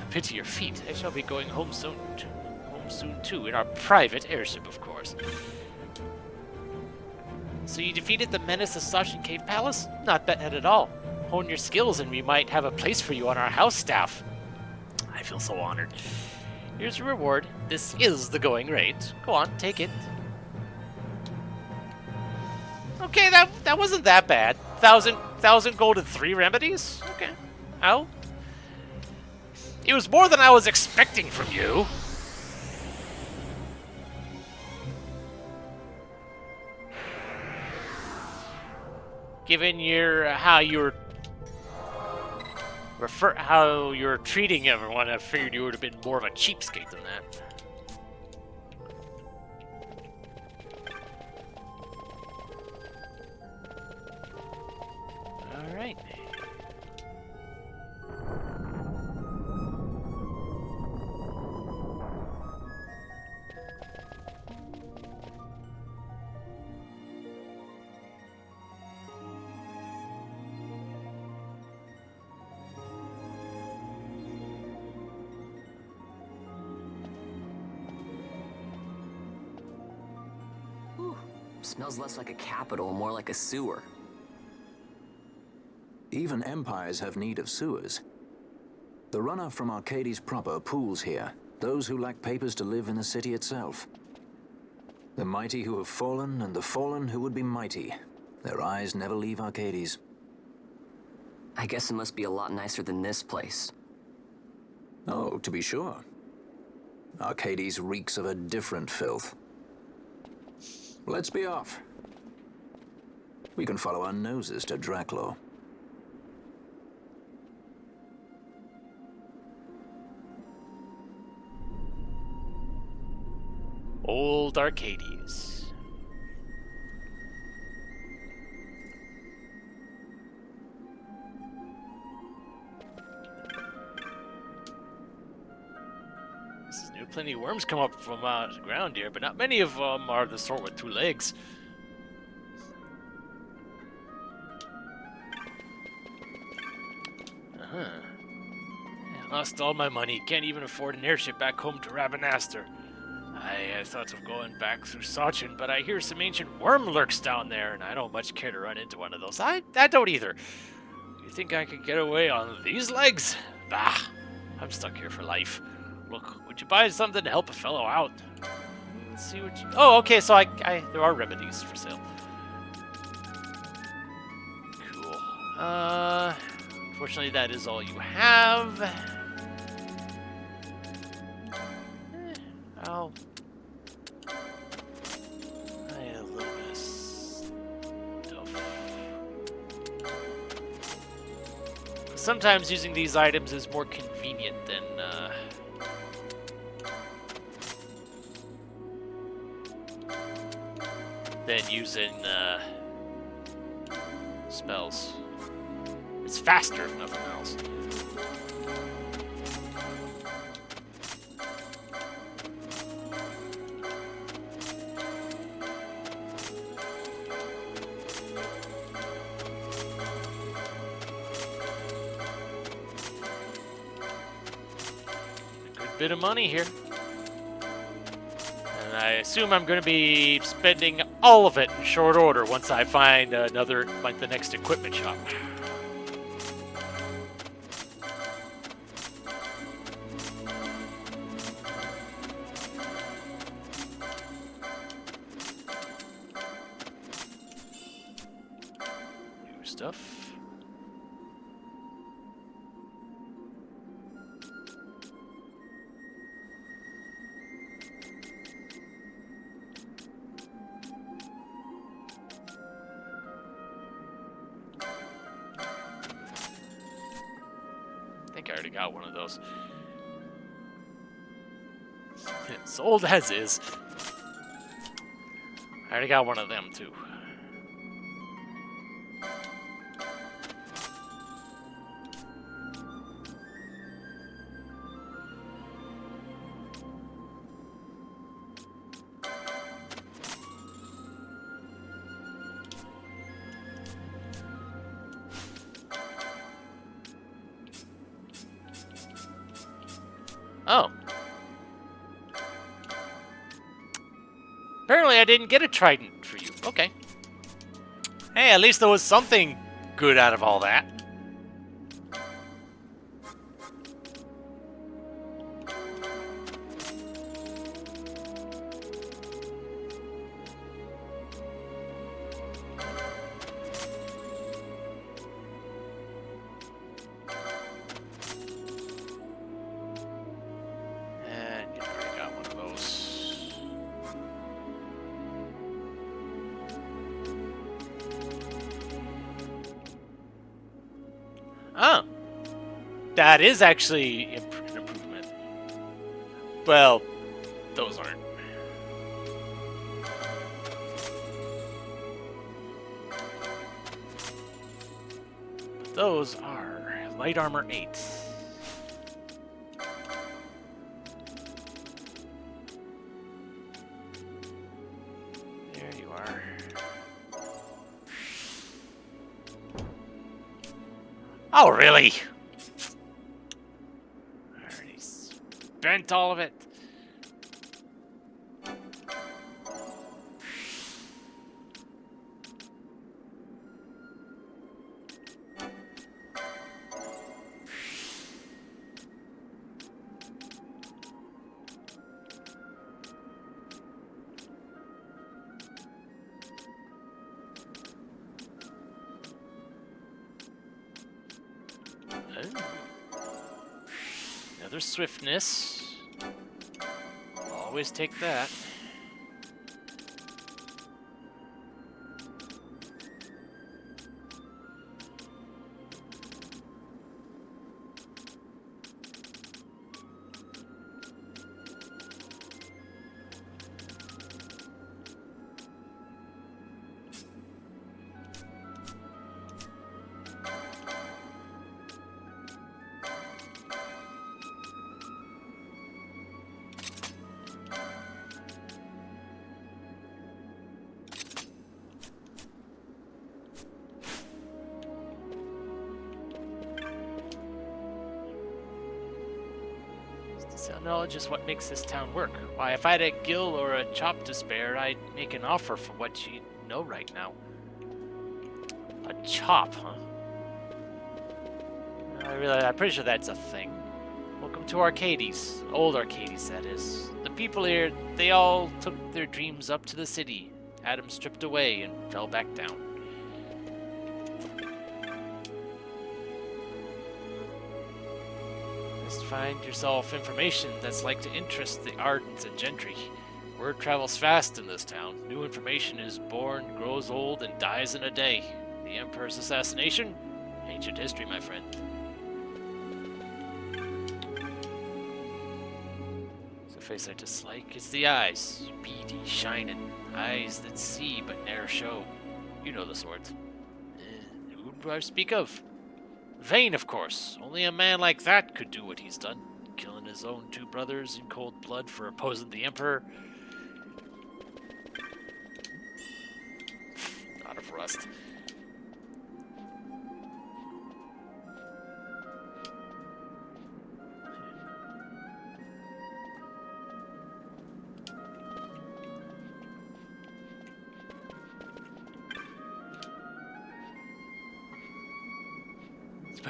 Pity your feet. I shall be going home soon. Home soon too, in our private airship, of course. So you defeated the menace of Sashin Cave Palace? Not bad at all. Hone your skills and we might have a place for you on our house staff. I feel so honored. Here's your reward. This is the going rate. Go on, take it. Okay, that wasn't that bad. 1,000 gold and 3 remedies? Okay. Ow. It was more than I was expecting from you. Given how you're treating everyone, I figured you would have been more of a cheapskate than that. All right. Smells less like a capital, more like a sewer. Even empires have need of sewers. The runner from Arcades proper pools here, those who lack papers to live in the city itself. The mighty who have fallen, and the fallen who would be mighty. Their eyes never leave Arcades. I guess it must be a lot nicer than this place. Oh, to be sure. Arcades reeks of a different filth. Let's be off. We can follow our noses to Draclaw. Old Arcades. This is new. Plenty of worms come up from the ground here, but not many of them are the sort with 2 legs. I lost all my money. Can't even afford an airship back home to Ravenaster. I thought of going back through Sachin, but I hear some ancient worm lurks down there, and I don't much care to run into one of those. I don't either. You think I could get away on these legs? Bah, I'm stuck here for life. Look, would you buy something to help a fellow out? Let's see what you... Oh, okay, so there are remedies for sale. Cool. Unfortunately, that is all you have. Oh. I had a little bit of stuff. Sometimes using these items is more convenient than using spells. It's faster if nothing else. Bit of money here. And I assume I'm going to be spending all of it in short order once I find the next equipment shop. New stuff. I already got one of those. Sold as is. I already got one of them too. Oh. Apparently I didn't get a trident for you. Okay. Hey, at least there was something good out of all that. And you already got one of those. Oh. That is actually an improvement. Well, those aren't. But those are light armor 8. There you are. Oh, really? I already spent all of it. Another swiftness. Always take that. So knowledge is what makes this town work. Why, if I had a gill or a chop to spare, I'd make an offer for what you know right now. A chop, huh? I'm pretty sure that's a thing. Welcome to Arcades. Old Arcades, that is. The people here, they all took their dreams up to the city. Had them stripped away and fell back down. Just find yourself information that's like to interest the ardents and gentry. Word travels fast in this town. New information is born, grows old, and dies in a day. The Emperor's assassination? Ancient history, my friend. It's a face I dislike. It's the eyes. Beady, shining. Eyes that see but ne'er show. You know the sort. Who do I speak of? Vayne, of course. Only a man like that could do what he's done. Killing his own 2 brothers in cold blood for opposing the Emperor. Out of rust.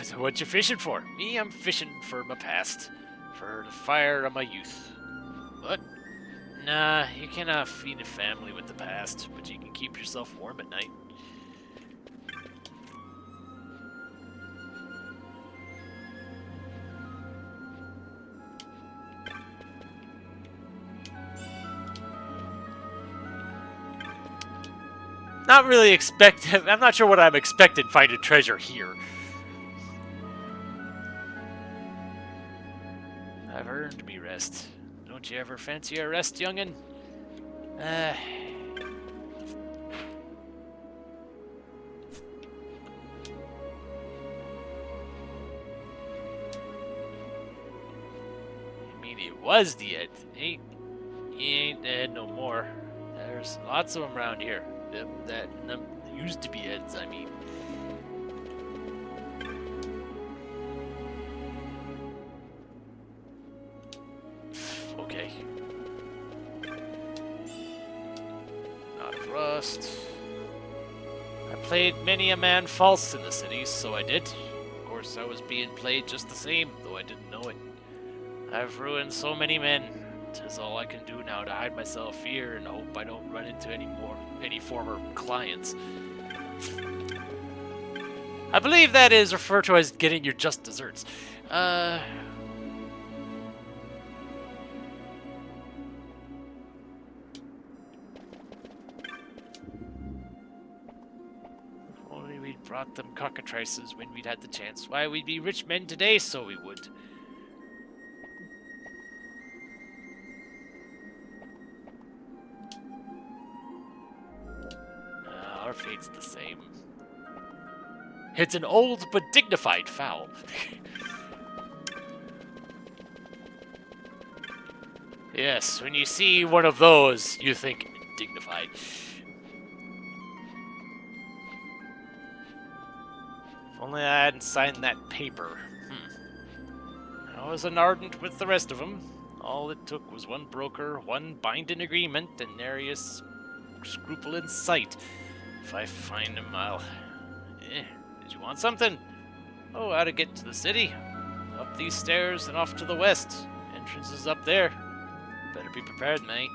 So what you fishing for? Me, I'm fishing for my past. For the fire of my youth. What? Nah, you cannot feed a family with the past, but you can keep yourself warm at night. Not really I'm not sure what I'm expecting finding treasure here. I've earned me rest. Don't you ever fancy a rest, young'un? I mean, he was the Ed. He ain't the Ed no more. There's lots of them around here. That used to be Eds, I mean. Okay. Not of rust. I played many a man false in the city, so I did. Of course, I was being played just the same, though I didn't know it. I've ruined so many men. 'Tis all I can do now to hide myself here and hope I don't run into any former clients. I believe that is referred to as getting your just desserts. If only we'd brought them cockatrices when we'd had the chance. Why, we'd be rich men today, so we would. Our fate's the same. It's an old but dignified fowl. Yes, when you see one of those, you think dignified. If only I hadn't signed that paper. I was an ardent with the rest of them. All it took was one broker, one binding agreement, and nary a scruple in sight. If I find him, I'll... Did you want something? Oh, how to get to the city. Up these stairs and off to the west. Entrance is up there. Better be prepared, mate.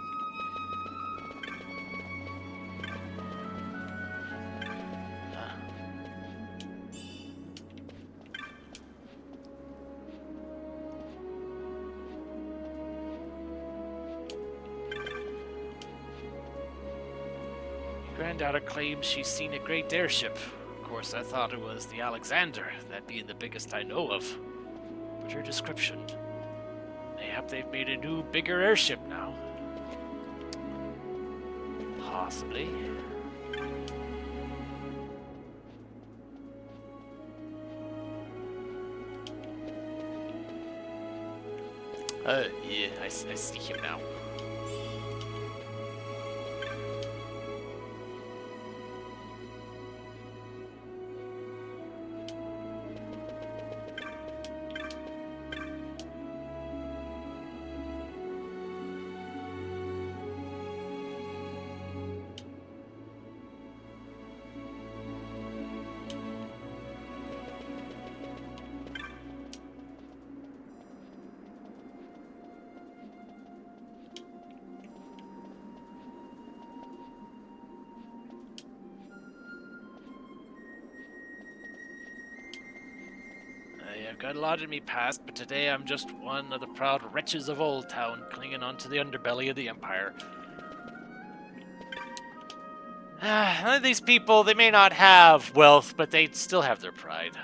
Granddaughter claims she's seen a great airship. Of course, I thought it was the Alexander, that being the biggest I know of. But her description... Mayhap they've made a new, bigger airship now. Possibly. Yeah, I see him now. I've got a lot in me past, but today I'm just one of the proud wretches of Old Town clinging onto the underbelly of the Empire. These people, they may not have wealth, but they still have their pride.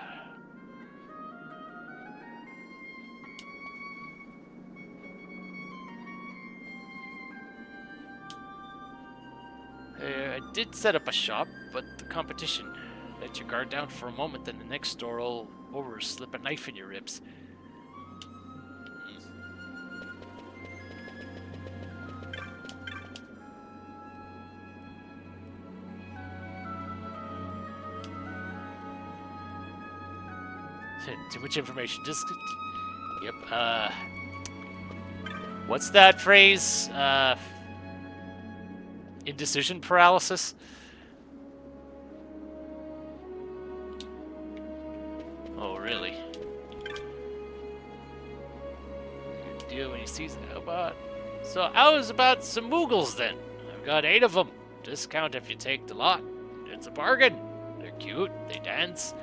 I did set up a shop, but the competition. Let your guard down for a moment, then the next store will over slip a knife in your ribs. Too much information. Just... Yep, what's that phrase? Indecision paralysis? Oh, really? Good deal when he sees it. How about... So, how's about some Moogles, then? I've got 8 of them. Discount if you take the lot. It's a bargain. They're cute. They dance.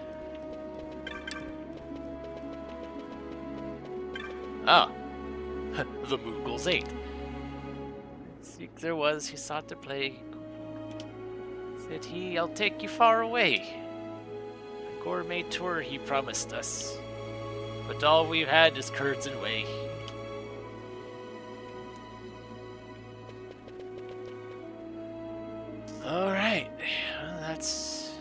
Ah. The Moogles 8. Seek there was, he sought to play. Said he, I'll take you far away. A gourmet tour he promised us. But all we've had is curds and whey. Alright. Well, that's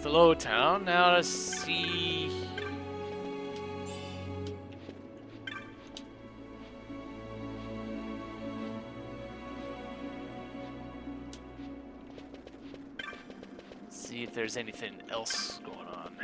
the low town. Now let's see. See if there's anything else going on.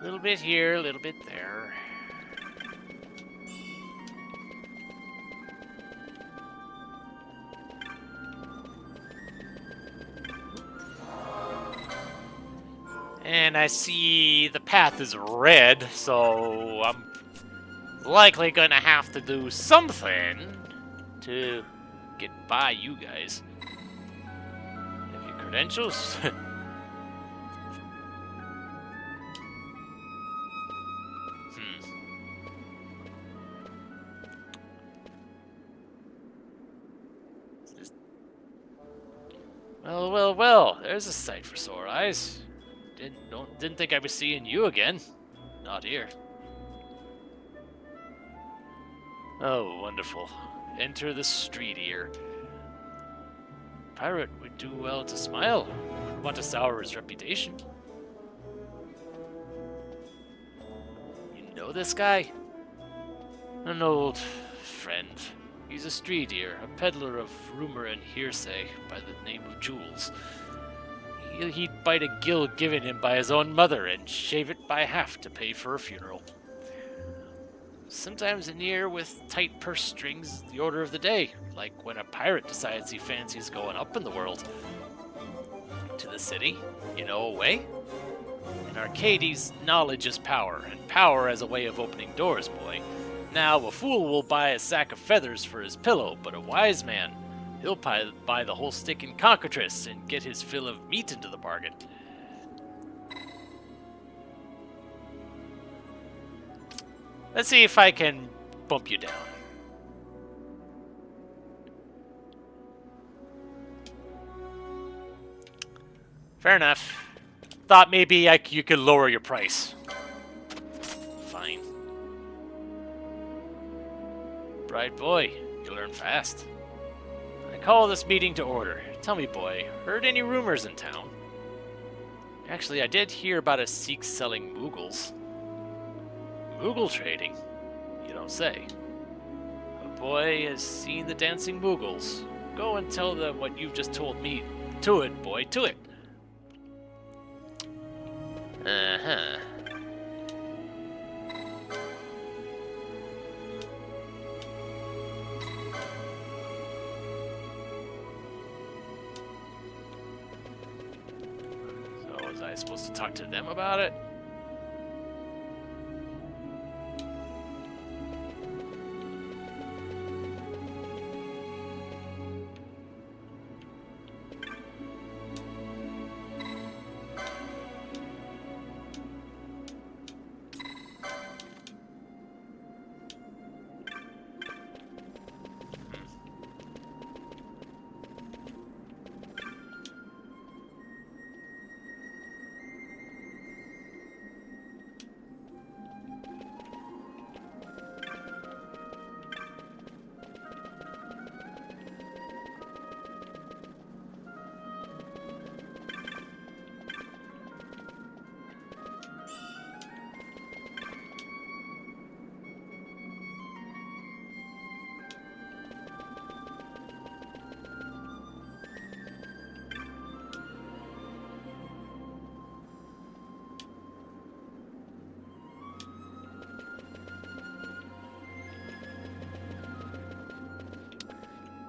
little bit here, a little bit there. And I see the path is red, so I'm likely gonna have to do something to get by you guys. Have your credentials? Well, there's a sight for sore eyes. Didn't think I'd be seeing you again. Not here. Oh, wonderful. Enter the street here. Pirate would do well to smile. Wouldn't want to sour his reputation. You know this guy? An old friend. He's a street ear, a peddler of rumor and hearsay by the name of Jules. He'd bite a gill given him by his own mother and shave it by half to pay for a funeral. Sometimes an ear with tight purse strings is the order of the day, like when a pirate decides he fancies going up in the world. To the city, you know a way? In Arcades, knowledge is power, and power as a way of opening doors, boy. Now, a fool will buy a sack of feathers for his pillow, but a wise man, he'll buy the whole stick in cockatrice and get his fill of meat into the bargain. Let's see if I can bump you down. Fair enough. Thought maybe you could lower your price. Fine. Bright boy, you learn fast. I call this meeting to order. Tell me, boy, heard any rumors in town? Actually, I did hear about a Sikh selling Mughals. Mughal trading? You don't say. A boy has seen the dancing Mughals. Go and tell them what you've just told me. To it, boy, to it. Uh-huh. So was I supposed to talk to them about it?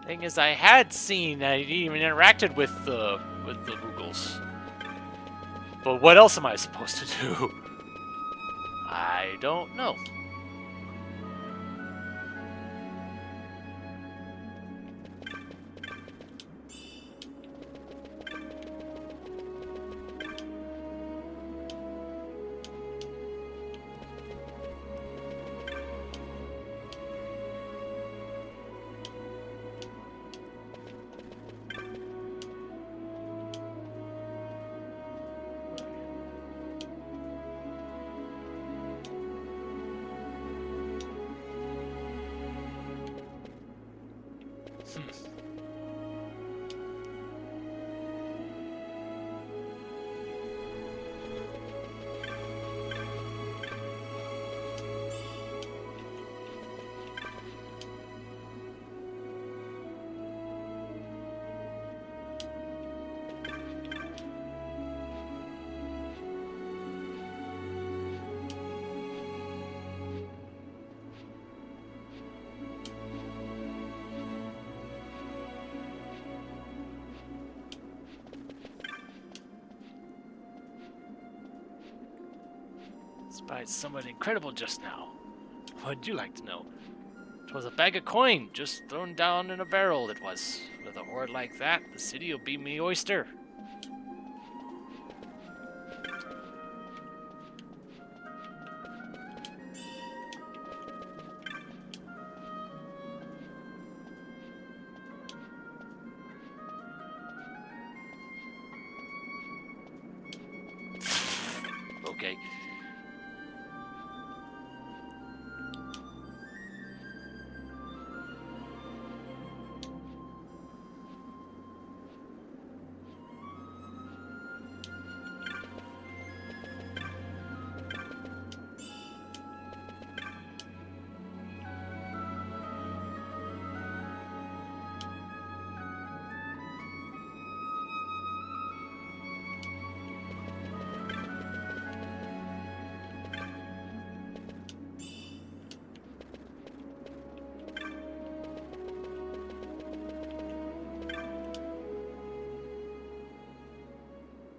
Thing is, I had seen, I even interacted with the Mughals. But what else am I supposed to do? I don't know. Spied somewhat incredible just now. What'd you like to know? 'Twas a bag of coin, just thrown down in a barrel, it was. With a hoard like that, the city'll be me oyster. Okay.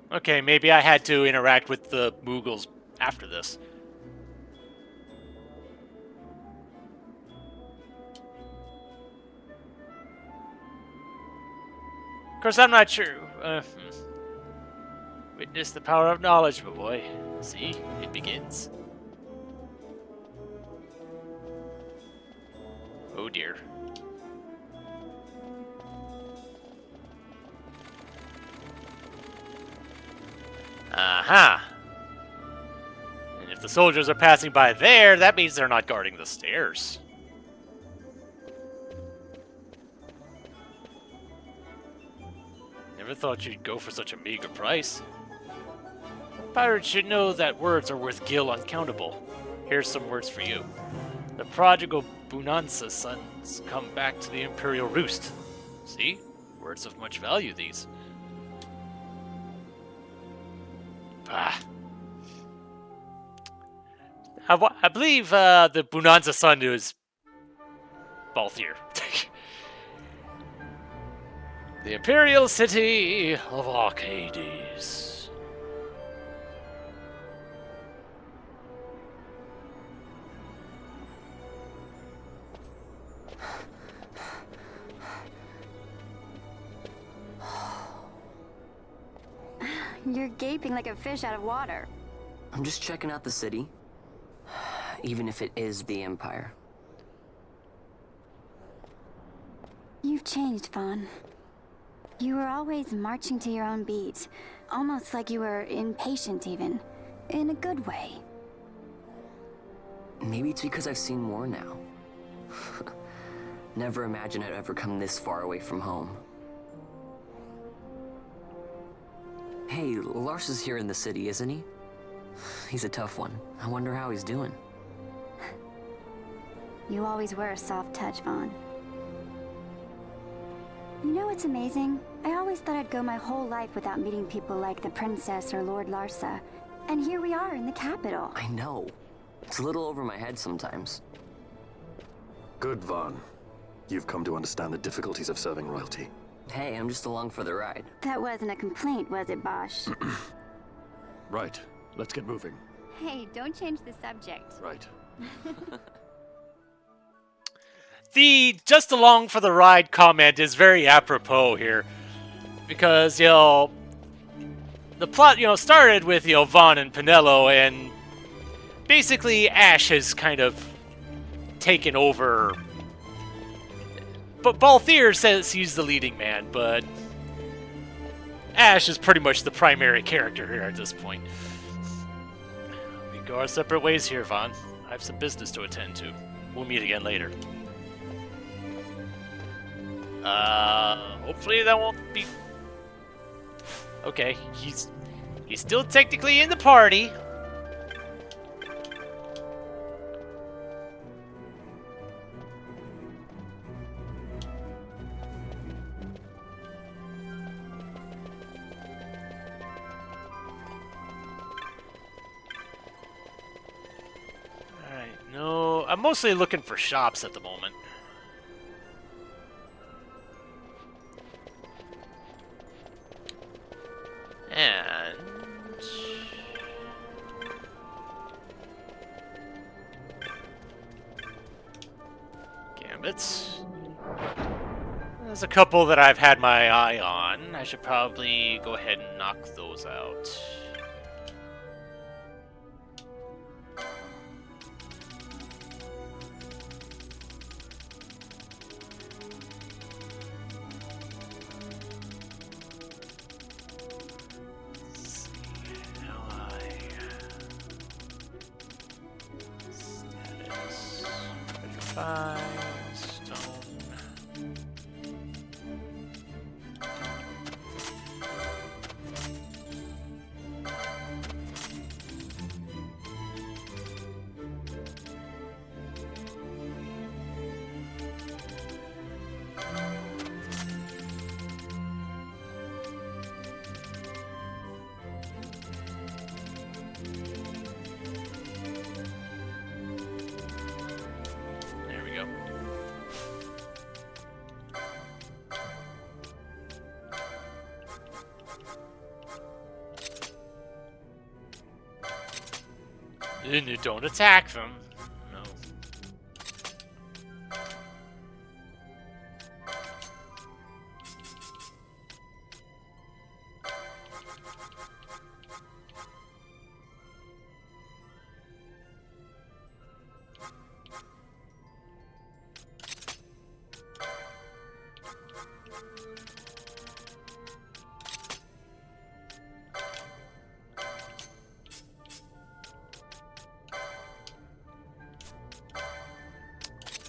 Okay, maybe I had to interact with the Moogles after this. Of course, I'm not sure. Witness the power of knowledge, my boy. See, it begins. Oh dear. Aha! And if the soldiers are passing by there, that means they're not guarding the stairs. Never thought you'd go for such a meager price. Pirates should know that words are worth gil uncountable. Here's some words for you. The prodigal Bonanza sons come back to the Imperial Roost. See? Words of much value, these. Ah. I believe the Bonanza son is Balthier. The Imperial City of Arcades. You're gaping like a fish out of water. I'm just checking out the city. Even if it is the Empire. You've changed, Vaughn. You were always marching to your own beat. Almost like you were impatient, even. In a good way. Maybe it's because I've seen more now. Never imagined I'd ever come this far away from home. Hey, Lars is here in the city, isn't he? He's a tough one. I wonder how he's doing. You always were a soft touch, Vaughn. You know what's amazing? I always thought I'd go my whole life without meeting people like the Princess or Lord Larsa. And here we are in the capital. I know. It's a little over my head sometimes. Good, Vaughn. You've come to understand the difficulties of serving royalty. Hey, I'm just along for the ride. That wasn't a complaint, was it, Bosch? Right. Let's get moving. Hey, don't change the subject. Right. The just along for the ride comment is very apropos here. Because, the plot, started with, Vaughn and Pinello, and basically Ash has kind of taken over. But Balthier says he's the leading man, but Ash is pretty much the primary character here at this point. We go our separate ways here, Vaughn. I have some business to attend to. We'll meet again later. Hopefully that won't be... Okay, he's still technically in the party. Alright, no, I'm mostly looking for shops at the moment. And it. There's a couple that I've had my eye on. I should probably go ahead and knock those out. Stone. There we go. And you don't attack them. No.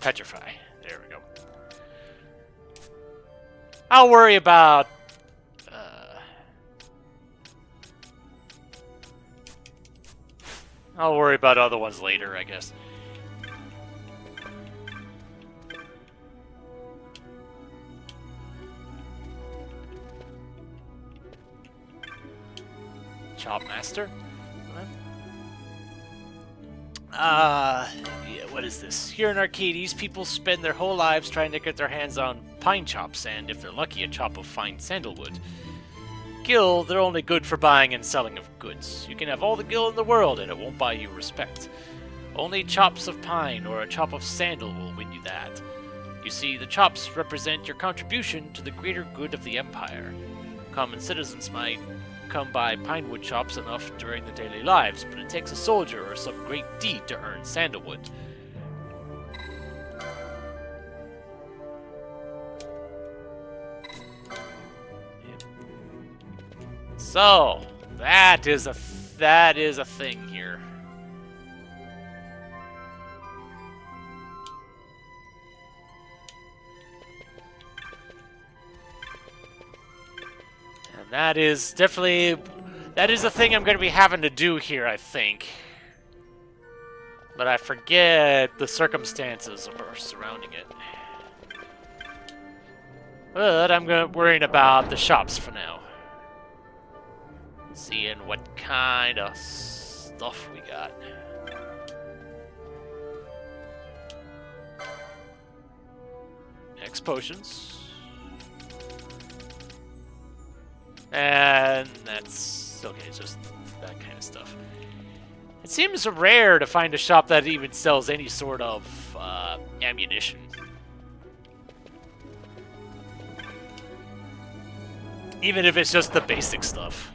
Petrify. There we go. I'll worry about... I'll worry about other ones later, I guess. Chop Master? Yeah, what is this? Here in Arcades, people spend their whole lives trying to get their hands on pine chops, and if they're lucky, a chop of fine sandalwood. Gil, they're only good for buying and selling of goods. You can have all the gil in the world, and it won't buy you respect. Only chops of pine or a chop of sandal will win you that. You see, the chops represent your contribution to the greater good of the Empire. Common citizens might come by pinewood chops enough during their daily lives, but it takes a soldier or some great deed to earn sandalwood. Yep. So that is a thing here. That is definitely... That is a thing I'm going to be having to do here, I think. But I forget the circumstances surrounding it. But I'm worrying about the shops for now. Seeing what kind of stuff we got. X potions. And that's okay, it's just that kind of stuff. It seems rare to find a shop that even sells any sort of ammunition. Even if it's just the basic stuff.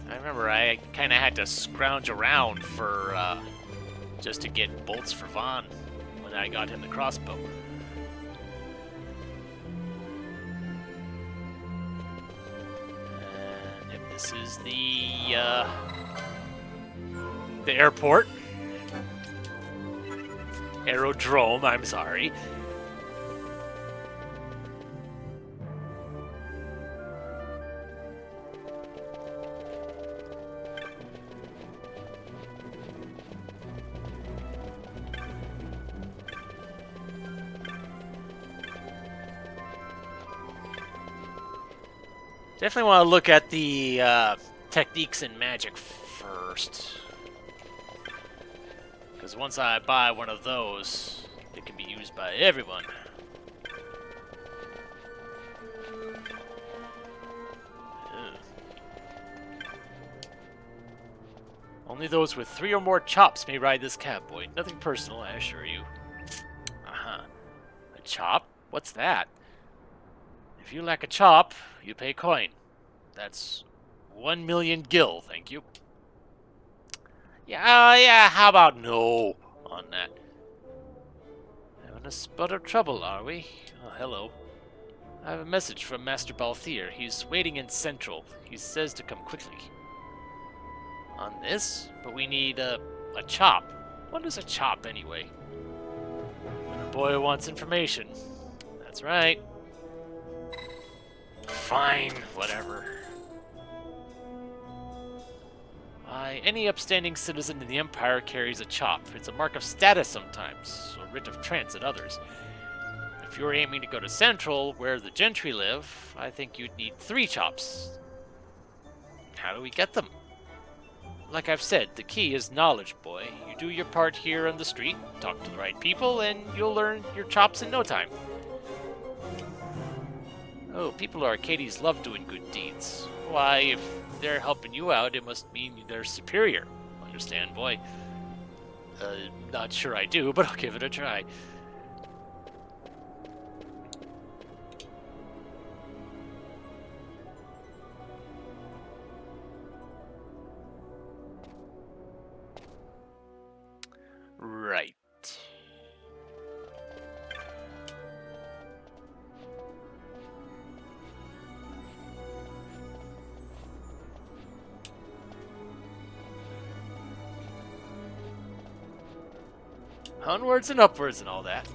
I remember I kind of had to scrounge around for just to get bolts for Vaughn when I got him the crossbow. This is the airport. Aerodrome, I'm sorry. Definitely want to look at the techniques in magic first. Because once I buy one of those, it can be used by everyone. Only Only those with 3 or more chops may ride this cab, boy. Nothing personal, I assure you. Uh-huh. A chop? What's that? If you lack a chop, you pay coin. That's 1 million gil, thank you. Yeah, how about no on that? Having a spot of trouble, are we? Oh, hello. I have a message from Master Balthier. He's waiting in Central. He says to come quickly. On this? But we need a chop. What is a chop, anyway? When a boy wants information. That's right. Fine, whatever. Why, any upstanding citizen in the Empire carries a chop. It's a mark of status sometimes, a writ of trance at others. If you're aiming to go to Central, where the gentry live, I think you'd need 3 chops. How do we get them? Like I've said, the key is knowledge, boy. You do your part here on the street, talk to the right people, and you'll learn your chops in no time. Oh, people of Arcades love doing good deeds. Why, if they're helping you out, it must mean they're superior. Understand, boy? Not sure I do, but I'll give it a try. Right. Onwards and upwards and all that.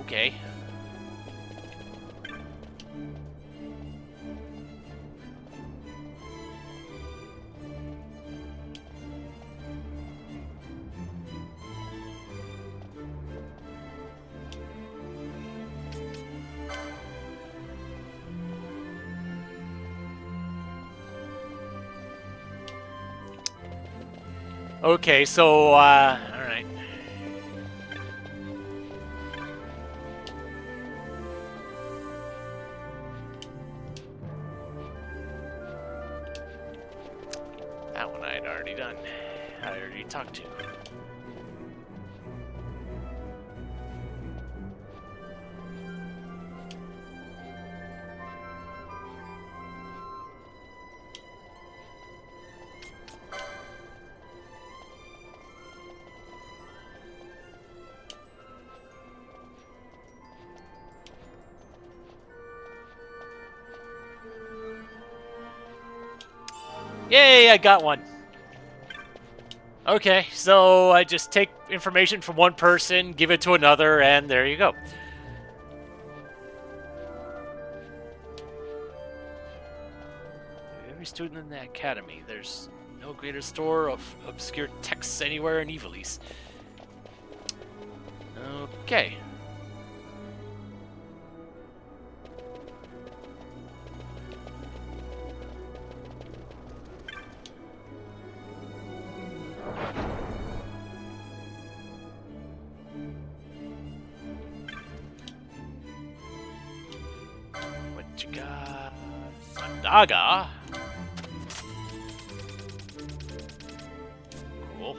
Okay. Okay, so, alright. That one I had already done. I already talked to. Yay, I got one. Okay, so I just take information from one person, give it to another, and there you go. Every student in the academy, there's no greater store of obscure texts anywhere in Evilise. Okay. What you got? Sandaga. Cool.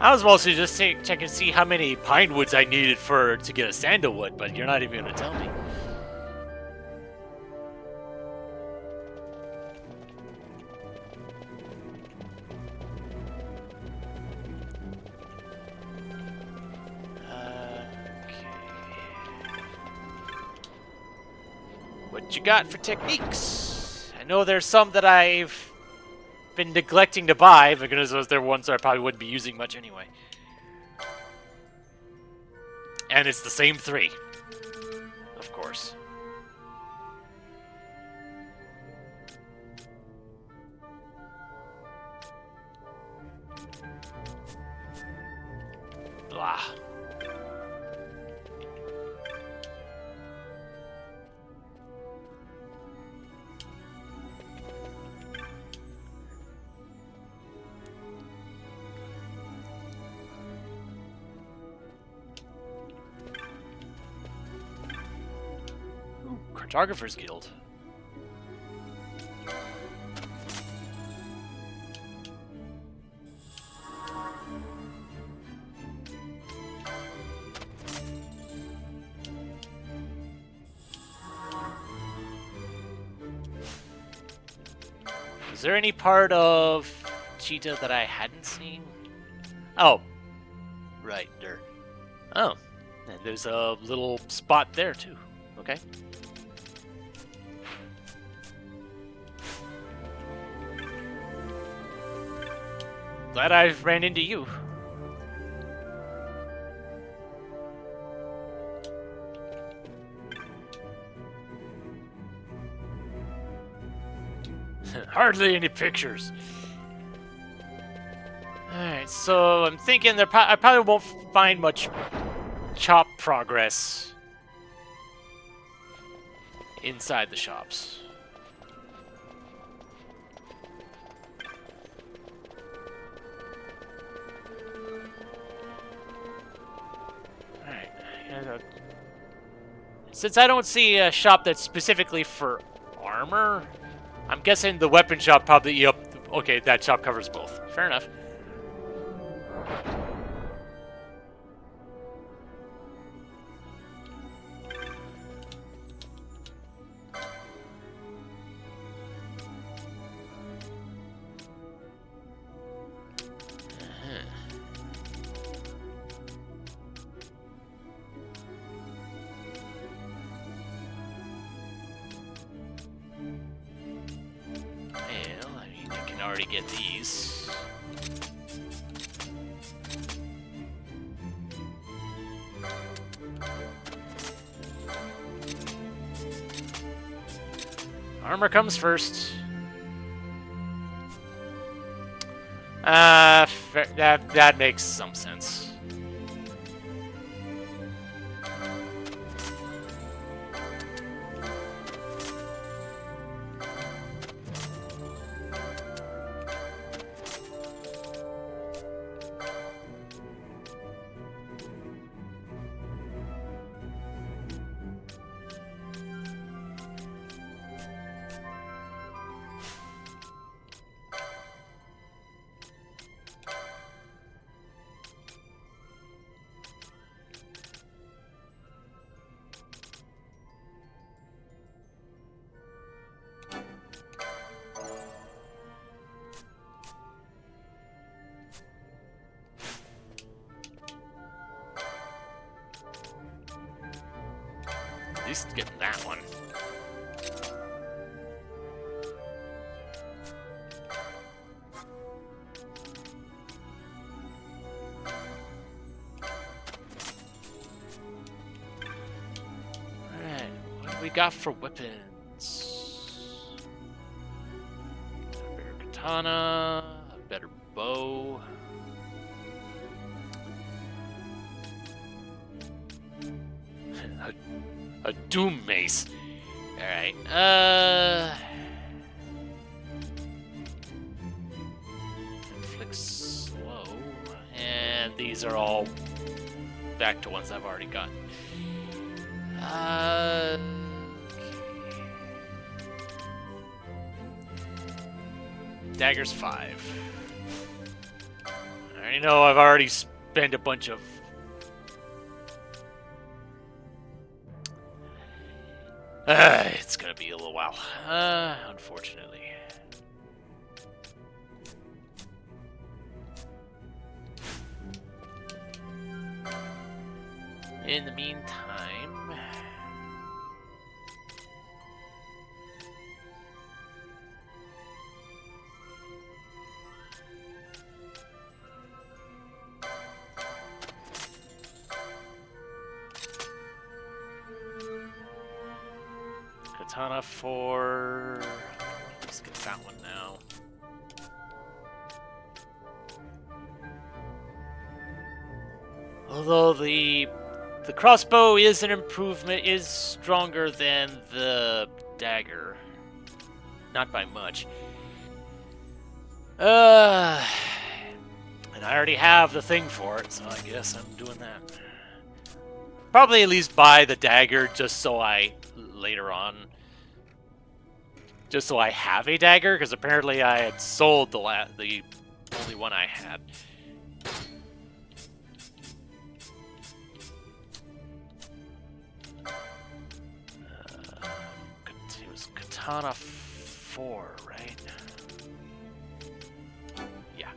I was mostly just check and see how many pine woods I needed to get a sandalwood, but you're not even gonna tell me. What you got for techniques? I know there's some that I've been neglecting to buy because those are ones that I probably wouldn't be using much anyway. And it's the same 3. Of course. Blah. Cartographer's Guild. Is there any part of Cheetah that I hadn't seen? Oh, right there. Oh, and there's a little spot there too. Okay. Glad I ran into you. Hardly any pictures. Alright, so I'm thinking I probably won't find much shop progress inside the shops. Alright. Since I don't see a shop that's specifically for armor, I'm guessing the weapon shop probably, yep, okay, that shop covers both. Fair enough. Already get these. Armor comes first. That makes some sense. At least getting that one. Alright, what do we got for weapons? A better katana, a better bow. A doom mace. Alright, inflict slow. And these are all back to ones I've already gotten. Okay. Dagger's 5. I already know I've already spent a bunch of it's gonna be a little while, unfortunately. In the meantime, katana for... Let's get that one now. Although the crossbow is an improvement, is stronger than the dagger. Not by much. And I already have the thing for it, so I guess I'm doing that. Probably at least buy the dagger just so I later on. Just so I have a dagger, because apparently I had sold the only one I had. It was Katana 4, right? Yeah.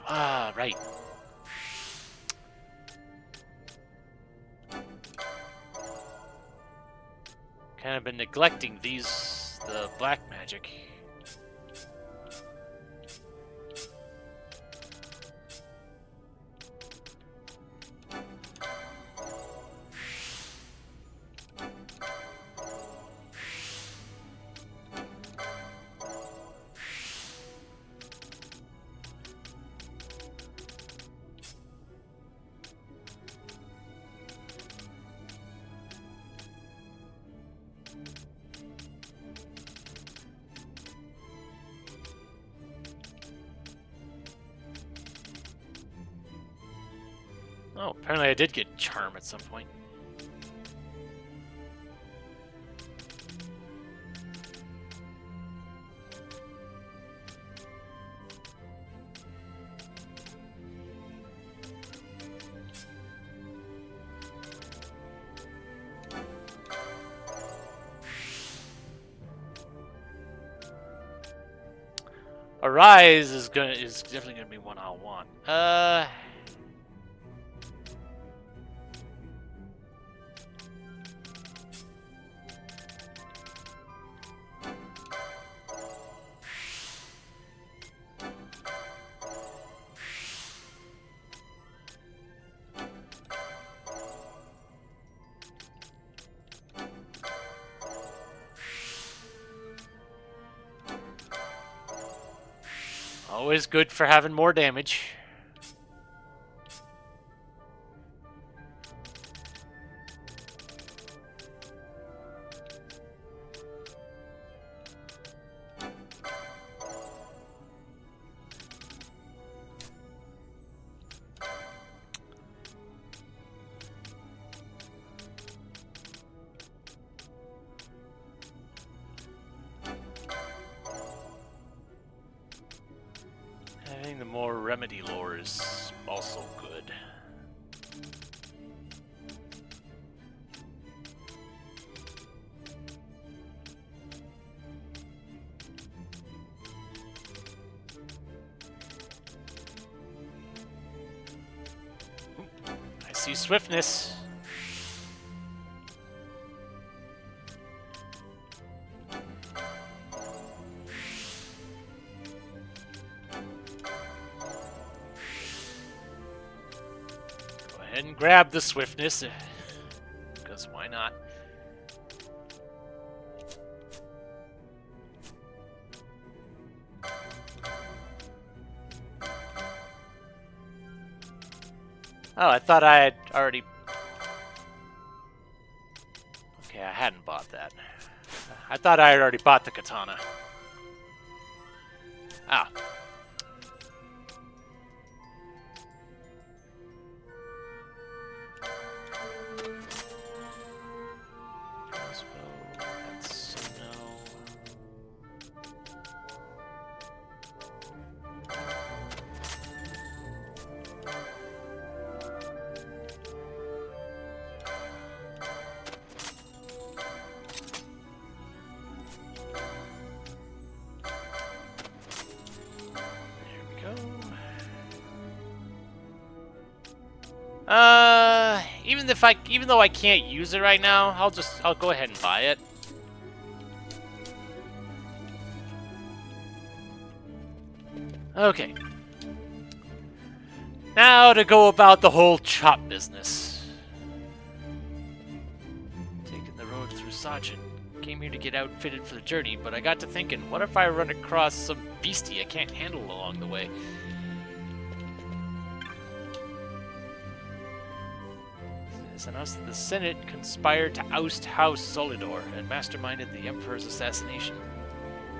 Ah, right. Kind of been neglecting the black magic. Oh, apparently I did get charm at some point. Arise is definitely gonna be one I'll want. Always good for having more damage. Having the more remedy lore is also good. Ooh, I see swiftness. And grab the swiftness, because why not? Oh, I thought I had already... Okay, I hadn't bought that. I thought I had already bought the katana. Ah. Even though I can't use it right now, I'll go ahead and buy it. Okay. Now to go about the whole chop business. Taking the road through Sergeant. Came here to get outfitted for the journey, but I got to thinking, what if I run across some beastie I can't handle along the way? The Senate conspired to oust House Solidor and masterminded the Emperor's assassination.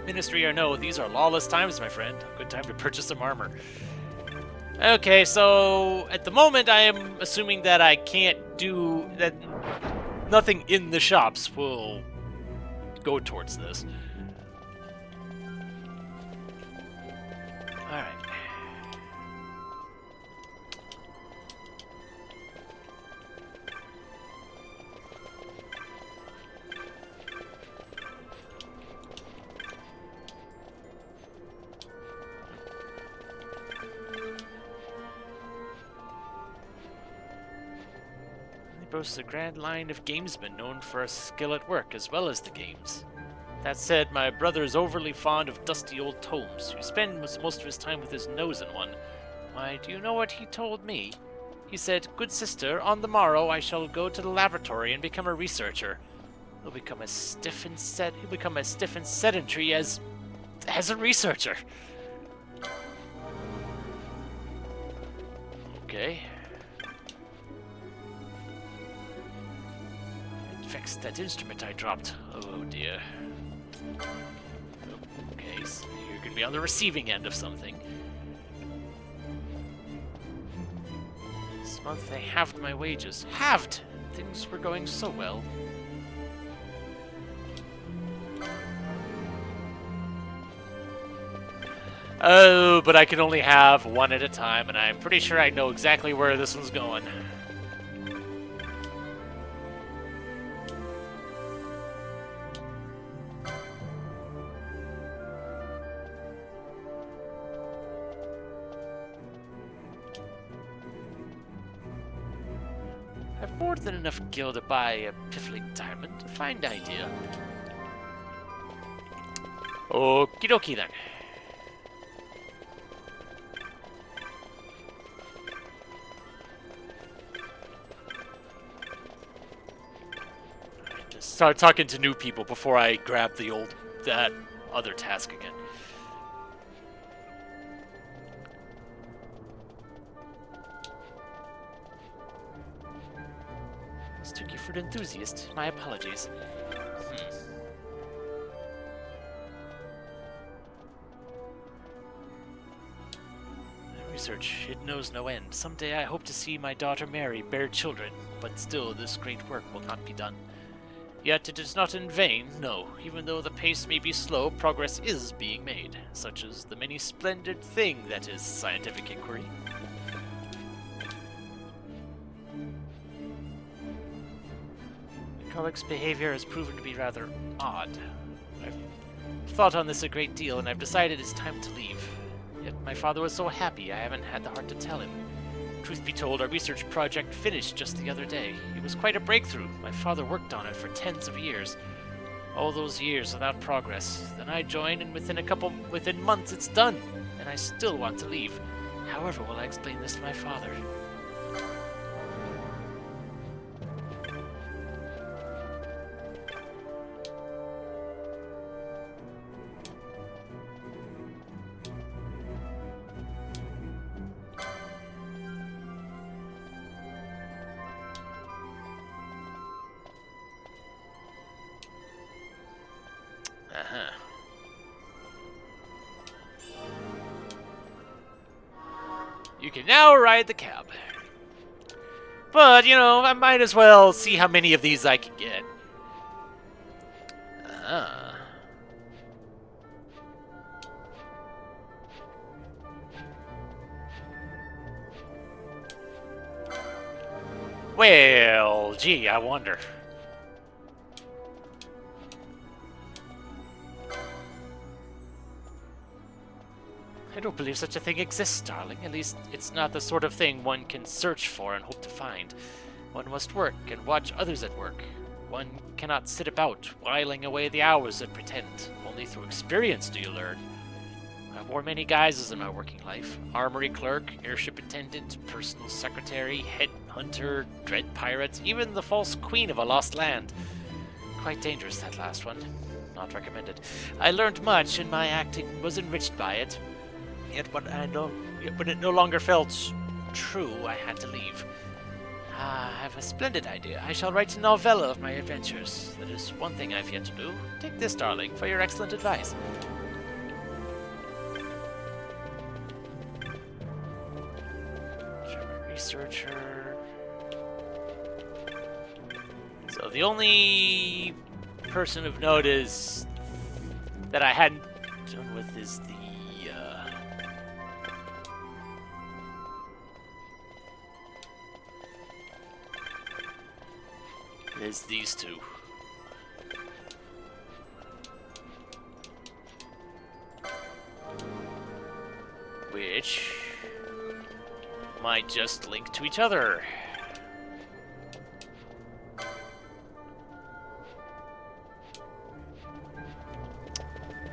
Ministry or no, these are lawless times, my friend. Good time to purchase some armor. Okay, so at the moment I am assuming that I can't do that. Nothing in the shops will go towards this. Alright. Boasts a grand line of gamesmen known for a skill at work as well as the games. That said, my brother is overly fond of dusty old tomes. He spends most of his time with his nose in one. Why, do you know what he told me? He said, "Good sister, on the morrow I shall go to the laboratory and become a researcher. He'll become as stiff and sedentary as a researcher." Okay. Fix that instrument I dropped. Oh dear. Okay, so you're gonna be on the receiving end of something. This month they halved my wages. Halved! Things were going so well. Oh, but I can only have one at a time, and I'm pretty sure I know exactly where this one's going. I've more than enough gil to buy a piffling diamond. A fine idea. Okie dokie then. Just start talking to new people before I grab that other task again. Mistook you for an enthusiast. My apologies. Research, it knows no end. Someday I hope to see my daughter Mary bear children, but still this great work will not be done. Yet it is not in vain, no. Even though the pace may be slow, progress is being made, such as the many splendid thing that is scientific inquiry. Colleague's behavior has proven to be rather odd. I've thought on this a great deal, and I've decided it's time to leave. Yet my father was so happy I haven't had the heart to tell him. Truth be told, our research project finished just the other day. It was quite a breakthrough. My father worked on it for tens of years. All those years without progress. Then I joined, and within months it's done. And I still want to leave. However will I explain this to my father? You can now ride the cab. But, you know, I might as well see how many of these I can get. Well, gee, I wonder. I don't believe such a thing exists, darling. At least, it's not the sort of thing one can search for and hope to find. One must work and watch others at work. One cannot sit about, whiling away the hours and pretend. Only through experience do you learn. I've worn many guises in my working life. Armory clerk, airship attendant, personal secretary, head hunter, dread pirate, even the false queen of a lost land. Quite dangerous, that last one. Not recommended. I learned much, and my acting was enriched by it. Yet when it no longer felt true, I had to leave. I have a splendid idea. I shall write a novella of my adventures. That is one thing I've yet to do. Take this, darling, for your excellent advice. German researcher. So the only person of note is that I hadn't done with is the is these two. Which might just link to each other.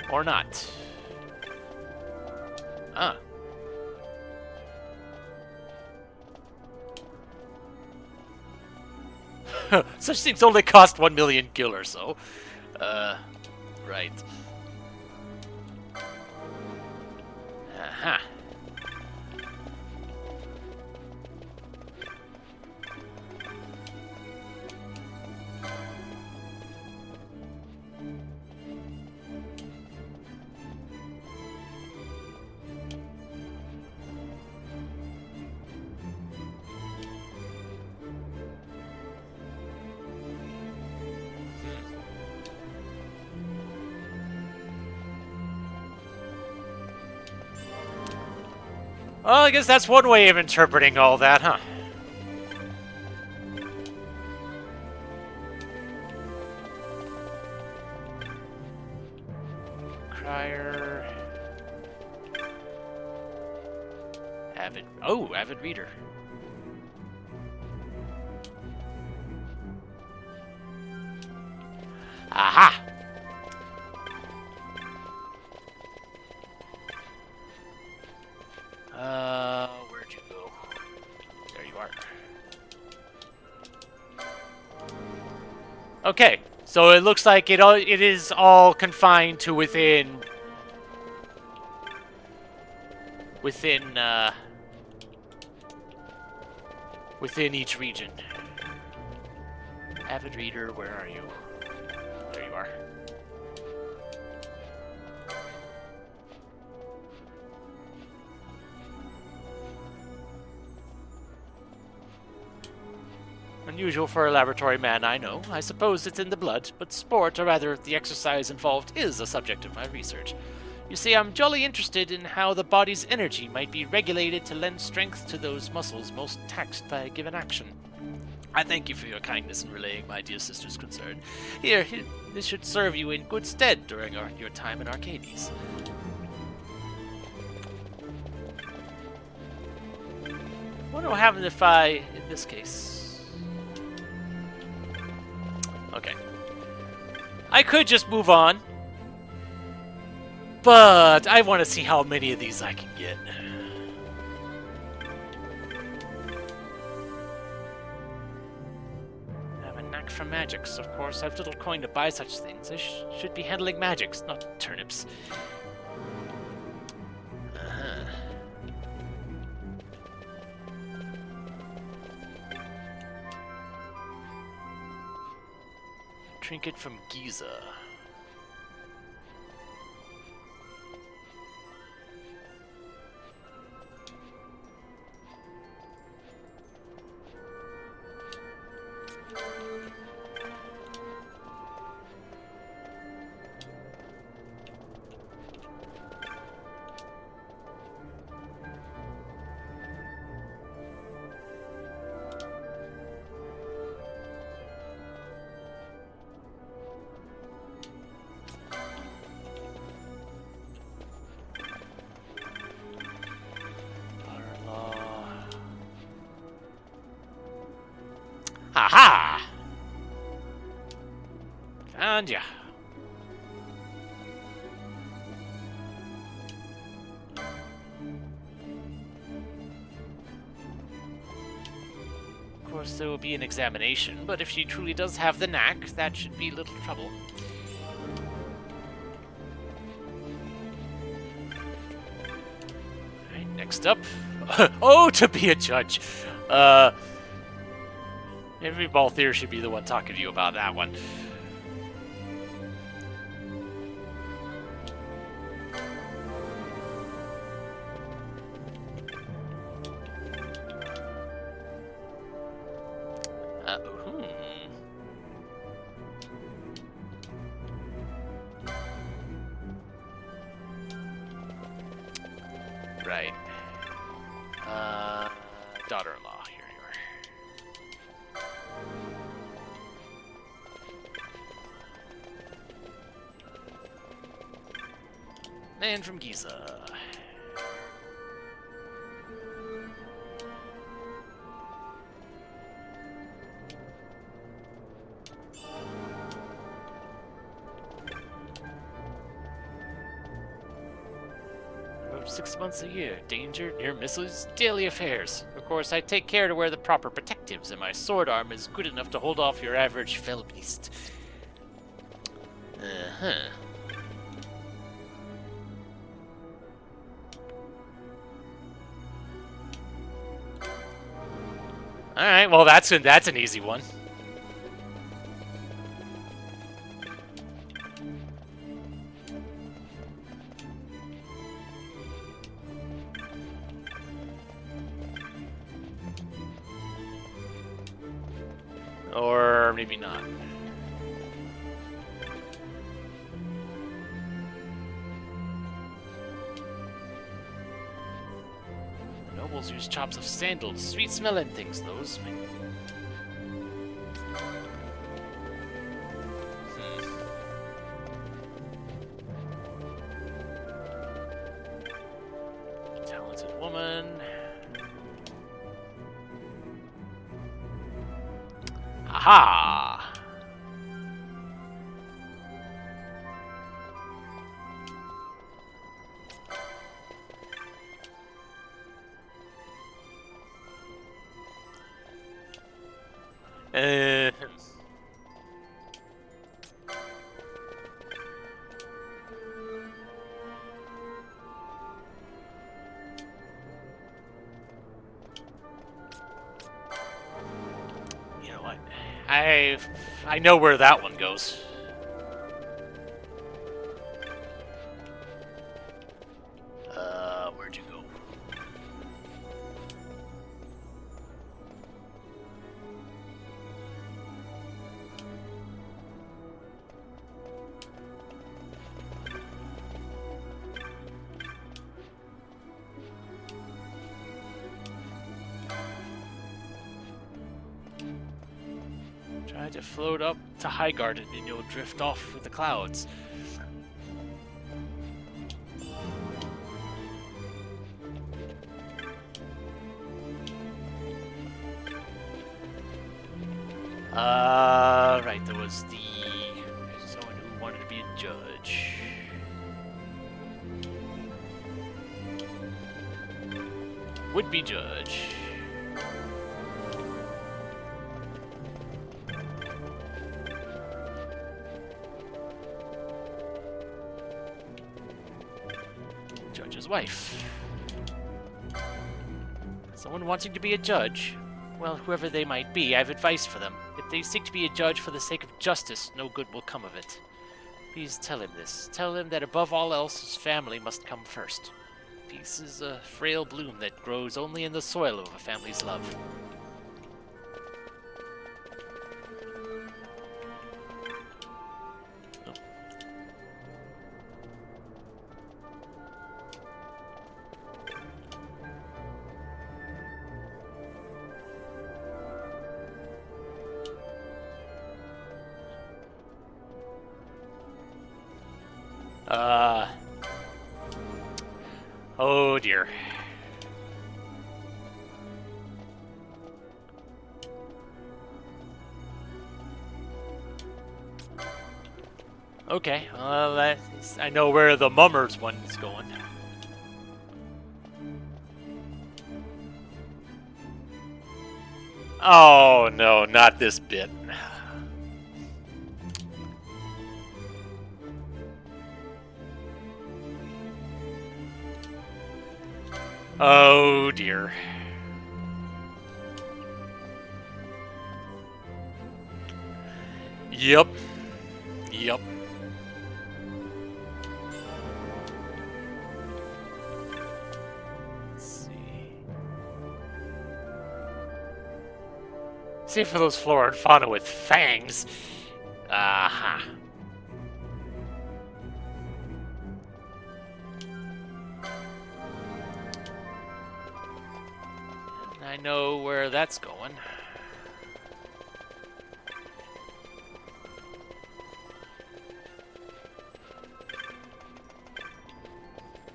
Or not. Ah. Such things only cost 1 million gil or so. Right. Aha. Well, I guess that's one way of interpreting all that, huh? Crier. Avid reader. Aha! Where'd you go? There you are. Okay, so it looks like it is all confined to within each region. Avid reader, where are you? There you are. Unusual for a laboratory man, I know. I suppose it's in the blood, but sport, or rather the exercise involved, is a subject of my research. You see, I'm jolly interested in how the body's energy might be regulated to lend strength to those muscles most taxed by a given action. I thank you for your kindness in relaying my dear sister's concern. Here, this should serve you in good stead during your time in Arcades. Wonder what happens if in this case... Okay. I could just move on. But I want to see how many of these I can get. I have a knack for magics, of course. I have little coin to buy such things. I should be handling magics, not turnips. Trinket from Giza. Aha! Found ya. Of course, there will be an examination, but if she truly does have the knack, that should be little trouble. Alright, next up. Oh, to be a judge! Maybe Balthier should be the one talking to you about that one. Right. Daughter-in-law. Here you are. Man from Giza. About 6 months a year. Danger, near misses, daily affairs. Of course, I take care to wear the proper protectives, and my sword arm is good enough to hold off your average fell beast. Uh-huh. Alright, well that's an easy one. Or maybe not. Nobles use chops of sandal, sweet smelling things, those. Talented woman. Aha! You know what? I know where that one goes. Where'd you go? Try to float up to High Garden and you'll drift off with the clouds. Right, there was someone who wanted to be a judge. Would-be judge. Judge's wife. Someone wanting to be a judge? Well, whoever they might be, I have advice for them. If they seek to be a judge for the sake of justice, no good will come of it. Please tell him this. Tell him that above all else, his family must come first. Peace is a frail bloom that grows only in the soil of a family's love. Oh dear. Okay, I know where the mummers one is going. Oh no, not this bit. Oh dear. Yep. Yep. Let's see. See for those flora and fauna with fangs. Aha. I know where that's going.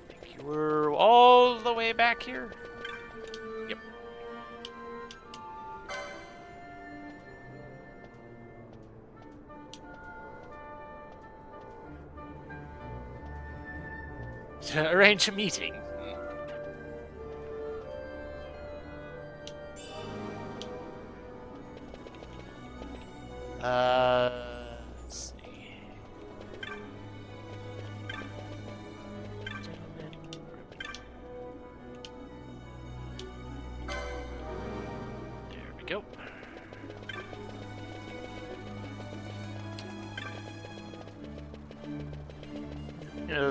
I think you were all the way back here. Yep. To arrange a meeting. Let's see. There we go.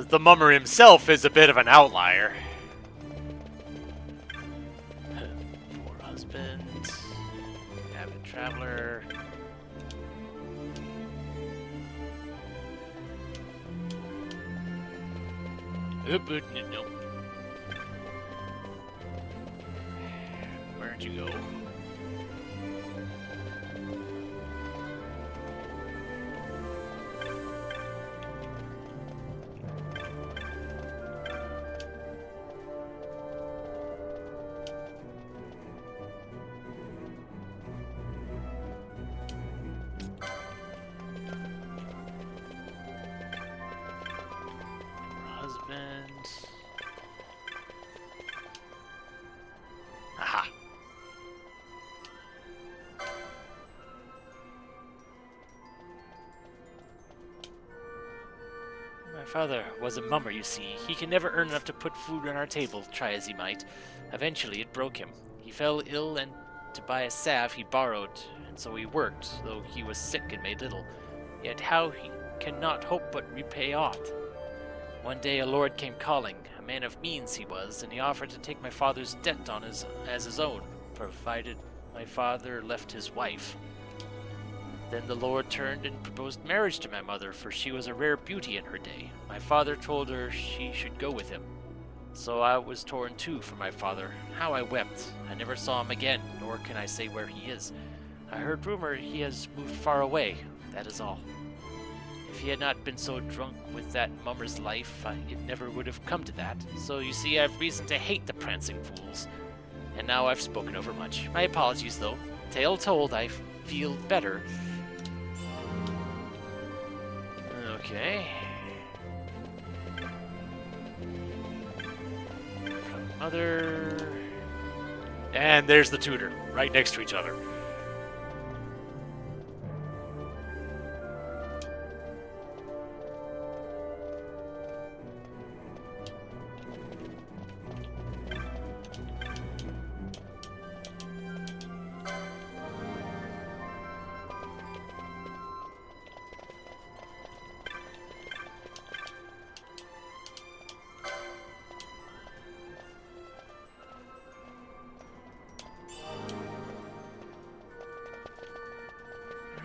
The mummer himself is a bit of an outlier. Poor husband, avid traveler. No. Where'd you go? Husband. Aha. My father was a mummer, you see. He can never earn enough to put food on our table, try as he might. Eventually, it broke him. He fell ill, and to buy a salve he borrowed, and so he worked, though he was sick and made little. Yet how he cannot hope but repay aught. One day a lord came calling, a man of means he was, and he offered to take my father's debt on as his own, provided my father left his wife. Then the lord turned and proposed marriage to my mother, for she was a rare beauty in her day. My father told her she should go with him. So I was torn too from my father. How I wept. I never saw him again, nor can I say where he is. I heard rumor he has moved far away, that is all. If he had not been so drunk with that mummer's life, it never would have come to that. So you see, I have reason to hate the prancing fools. And now I've spoken over much. My apologies, though. Tale told, I feel better. Okay. Mother. And there's the tutor, right next to each other.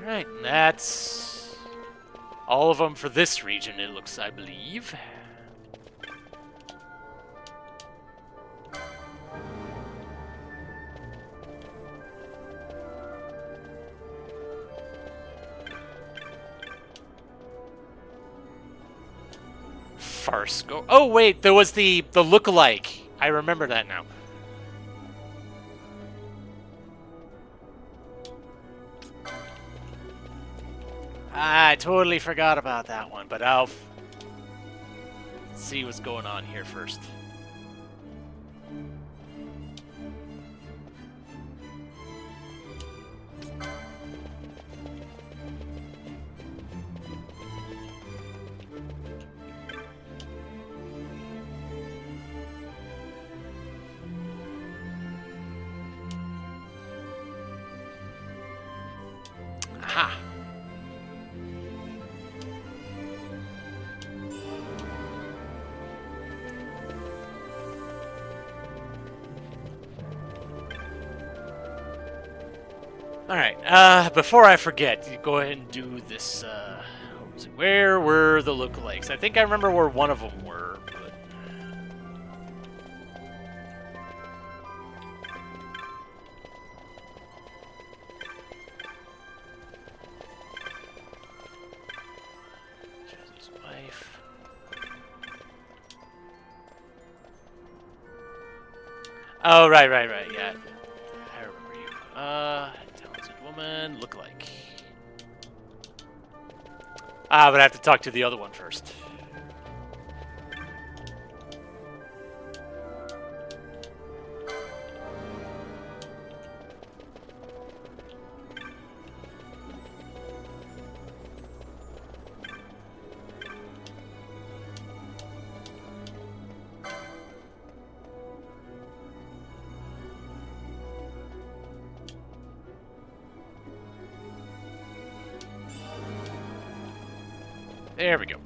Alright, that's all of them for this region, it looks, I believe. Farsko. Oh wait, there was the look-alike. I remember that now. I totally forgot about that one, but I'll see what's going on here first. Aha. Alright, before I forget, you go ahead and do this, what was it? Where were the lookalikes? I think I remember where one of them were, but... Josie's wife. Oh, right, yeah. I remember you. Talented woman, lookalike. But I have to talk to the other one first. There we go.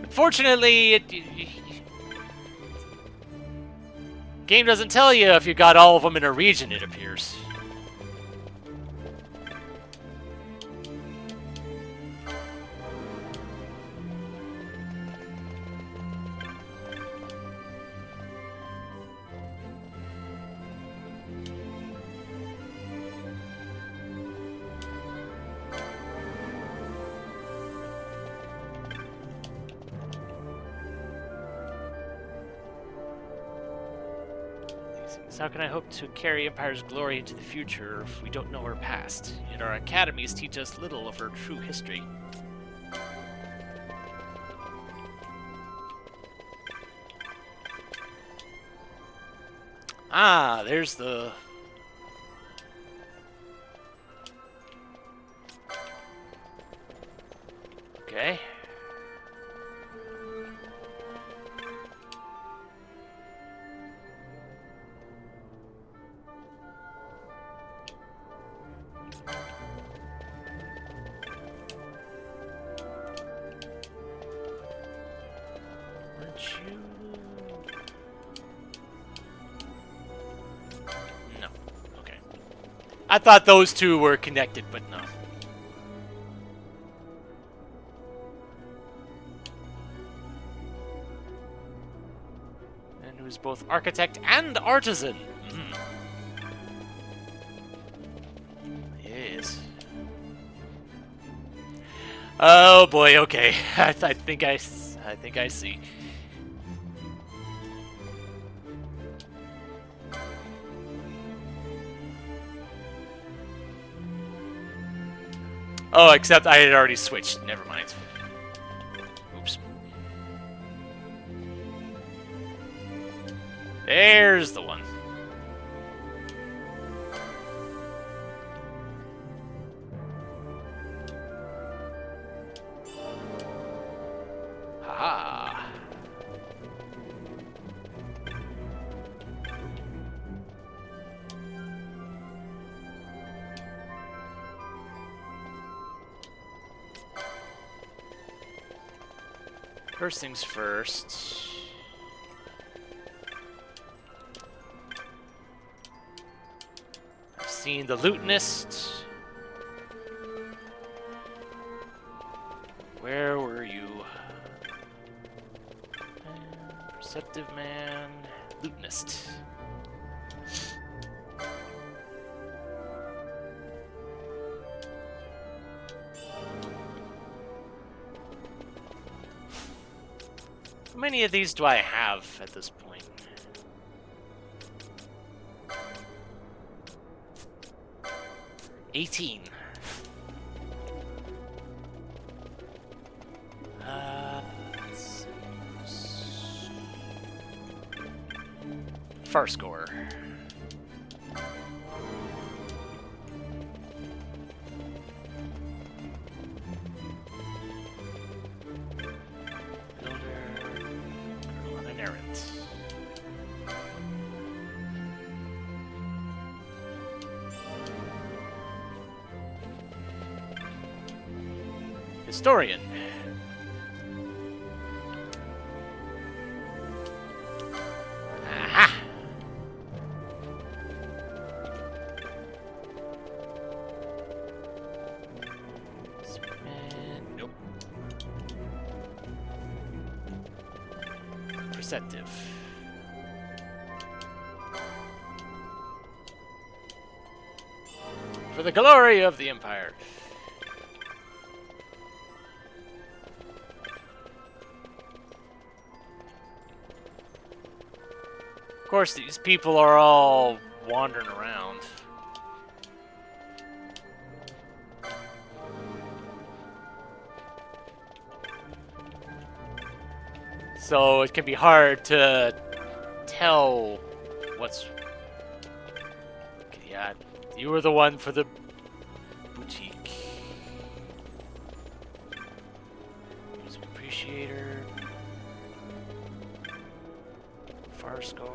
Unfortunately, game doesn't tell you if you got all of them in a region, it appears. How can I hope to carry Empire's glory into the future if we don't know her past? Yet our academies teach us little of her true history. Ah, there's the... Okay. No. Okay. I thought those two were connected, but no. And who's both architect and artisan. Mm. Yes. Oh boy. Okay. I think I see. Oh, except I had already switched. Never mind. Oops. There's the one. Haha. First things first. I've seen the Lutenist. Where were you? Perceptive man, Lutenist. How many of these do I have at this point? $18. Far score. An errant. Historian. Aha! Nope. Perceptive. For the glory of the Empire. Of course, these people are all wandering around. So it can be hard to tell what's... Yeah, you were the one for the boutique. Music appreciator. Far score.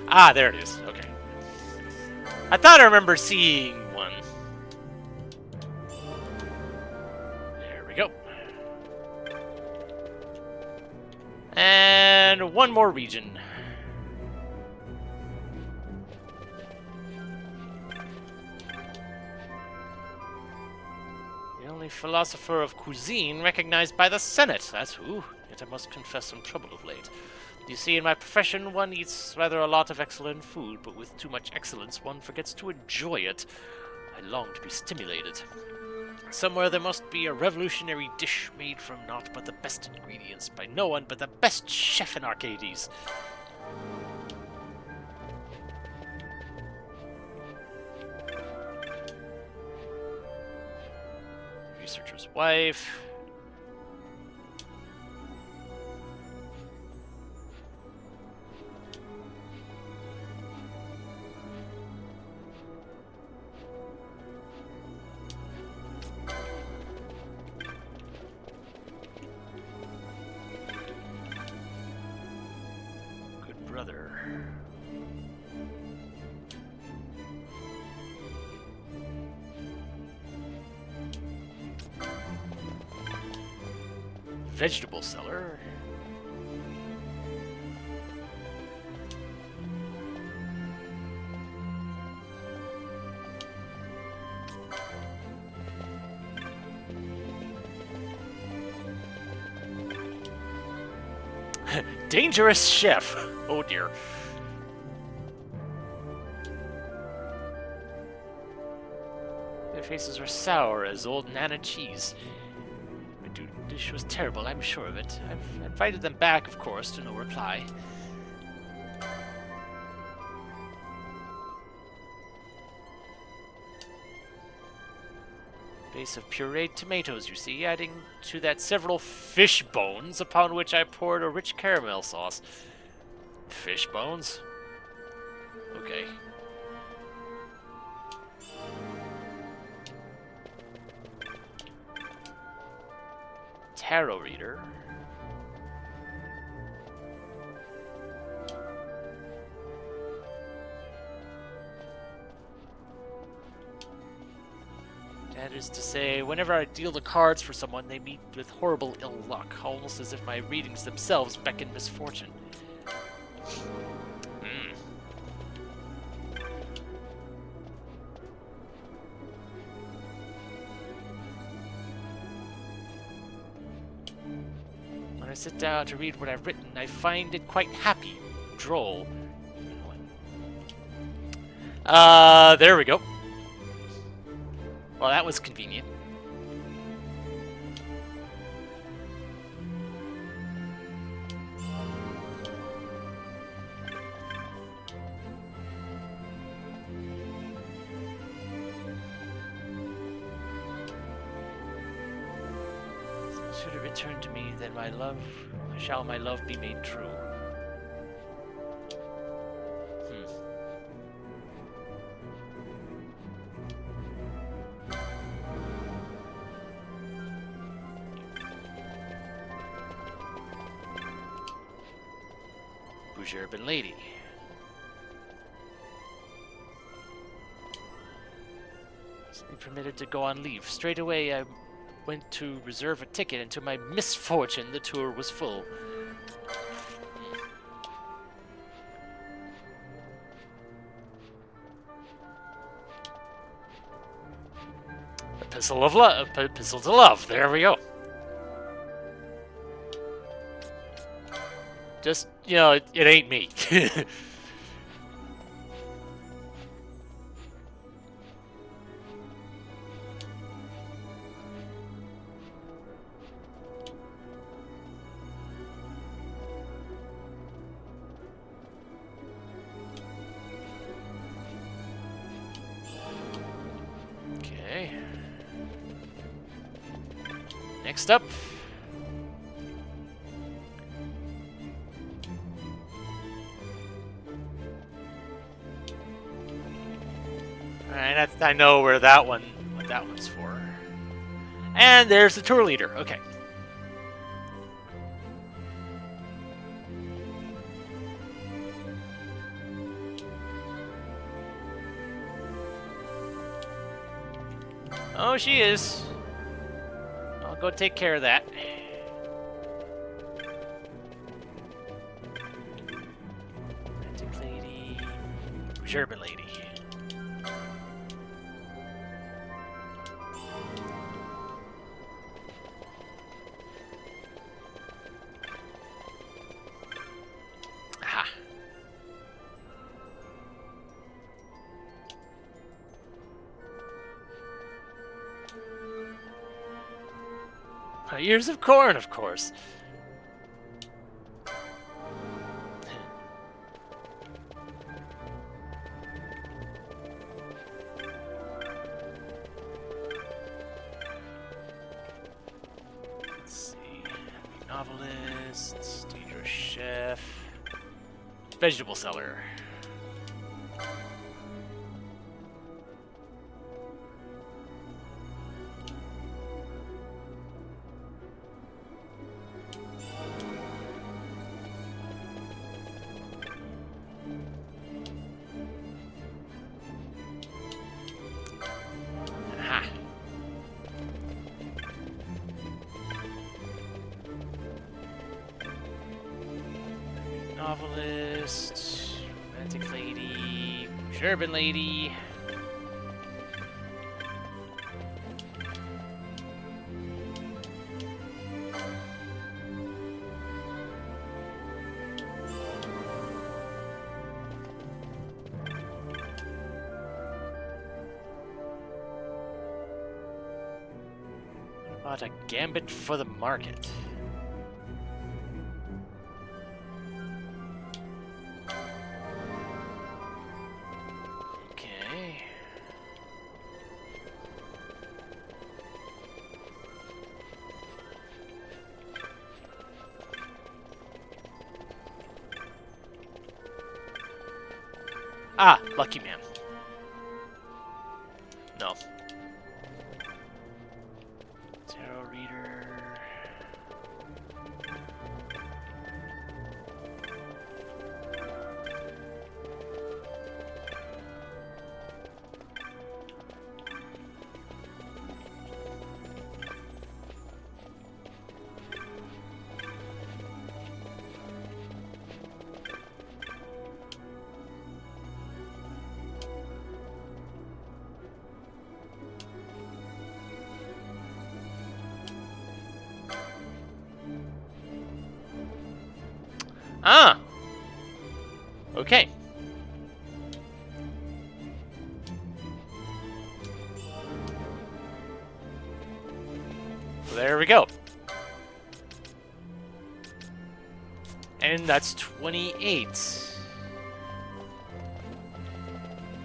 Ah, there it is. Okay. I thought I remember seeing one. There we go. And one more region. The only philosopher of cuisine recognized by the Senate. That's who. Yet I must confess some trouble of late. You see, in my profession, one eats rather a lot of excellent food, but with too much excellence, one forgets to enjoy it. I long to be stimulated. Somewhere there must be a revolutionary dish made from naught but the best ingredients, by no one but the best chef in Arcades. Researcher's wife. Brother. Vegetable seller. Dangerous chef. Oh dear. Their faces were sour as old Nana cheese. The dish was terrible, I'm sure of it. I've invited them back, of course, to no reply. Base of pureed tomatoes, you see, adding to that several fish bones, upon which I poured a rich caramel sauce. Fish bones? Okay. Tarot reader. That is to say, whenever I deal the cards for someone, they meet with horrible ill luck, almost as if my readings themselves beckon misfortune. sit down to read what I've written, I find it quite happy, droll. There we go. Well, that was convenient. Should it return to me, then my love, shall my love be made true. Urban lady. Permitted to go on leave. Straight away, I went to reserve a ticket, and to my misfortune, the tour was full. Epistle of love. Epistle to love. There we go. Just, you know, it ain't me. Okay. Next up. Alright, I know where that one, what that one's for. And there's the tour leader. Okay. Oh, she is. I'll go take care of that. Romantic lady. German lady. Aha. Ears of corn, of course. Let's see. Novelist, dangerous chef, vegetable seller. Novelist, romantic lady, urban lady. What about a gambit for the market? Ah, lucky man. No. Tarot reader. Ah! Okay. There we go. And that's 28.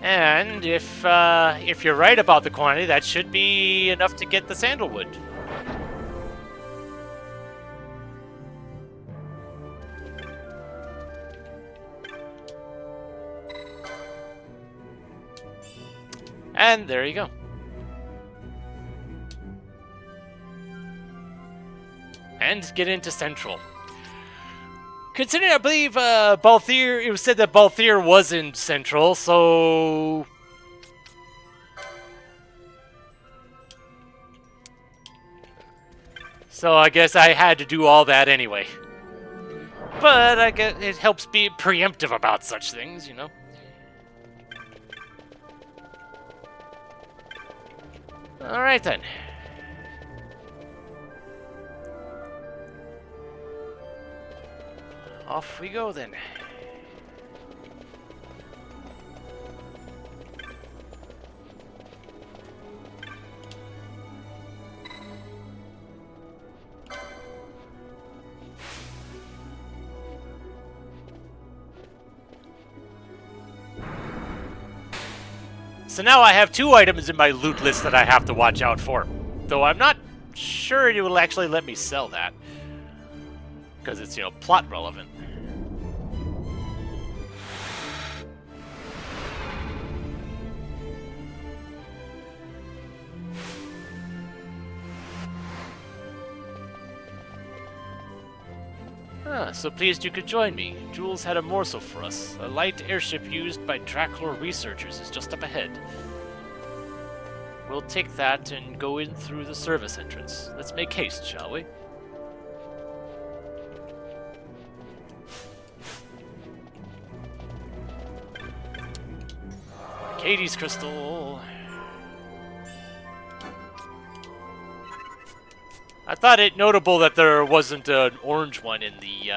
And if you're right about the quantity, that should be enough to get the sandalwood. And there you go. And get into Central. Considering I believe Balthier, it was said that Balthier was in Central, so... So I guess I had to do all that anyway. But I guess it helps be preemptive about such things, you know? Alright then. Off we go then. So now I have 2 items in my loot list that I have to watch out for. Though I'm not sure it will actually let me sell that. Because it's, you know, plot relevant. Ah, so pleased you could join me. Jules had a morsel for us. A light airship used by Draclor researchers is just up ahead. We'll take that and go in through the service entrance. Let's make haste, shall we? Katie's crystal. I thought it notable that there wasn't an orange one in the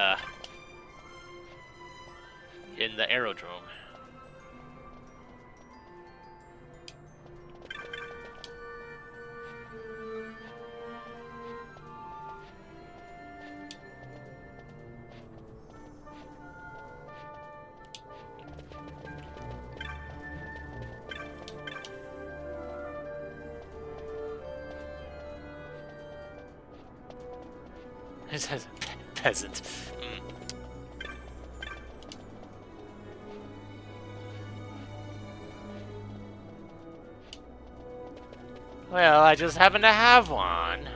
aerodrome. It says peasant. Well, I just happen to have one.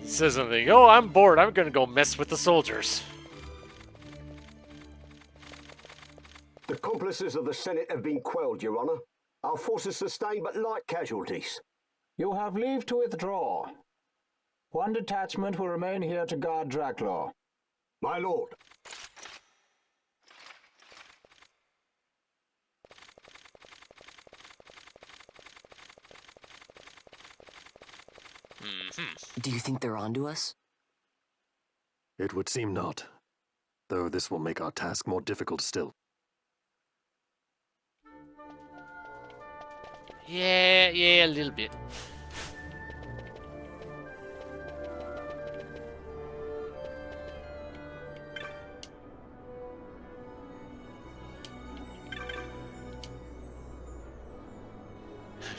Says something. Oh, I'm bored. I'm gonna go mess with the soldiers. The accomplices of the Senate have been quelled, Your Honor. Our forces sustained but light casualties. You have leave to withdraw. One detachment will remain here to guard Draclor. My lord. Do you think they're onto us? It would seem not. Though this will make our task more difficult still. Yeah, a little bit.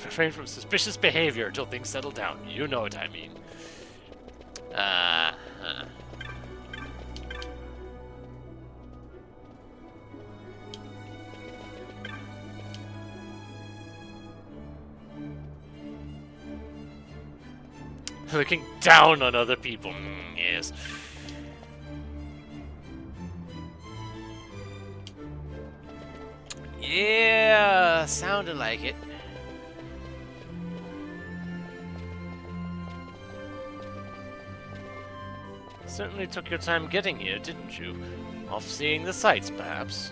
Refrain from suspicious behavior until things settle down. You know what I mean. Looking down on other people. Yes. Yeah, sounded like it. Certainly took your time getting here, didn't you? Off seeing the sights, perhaps?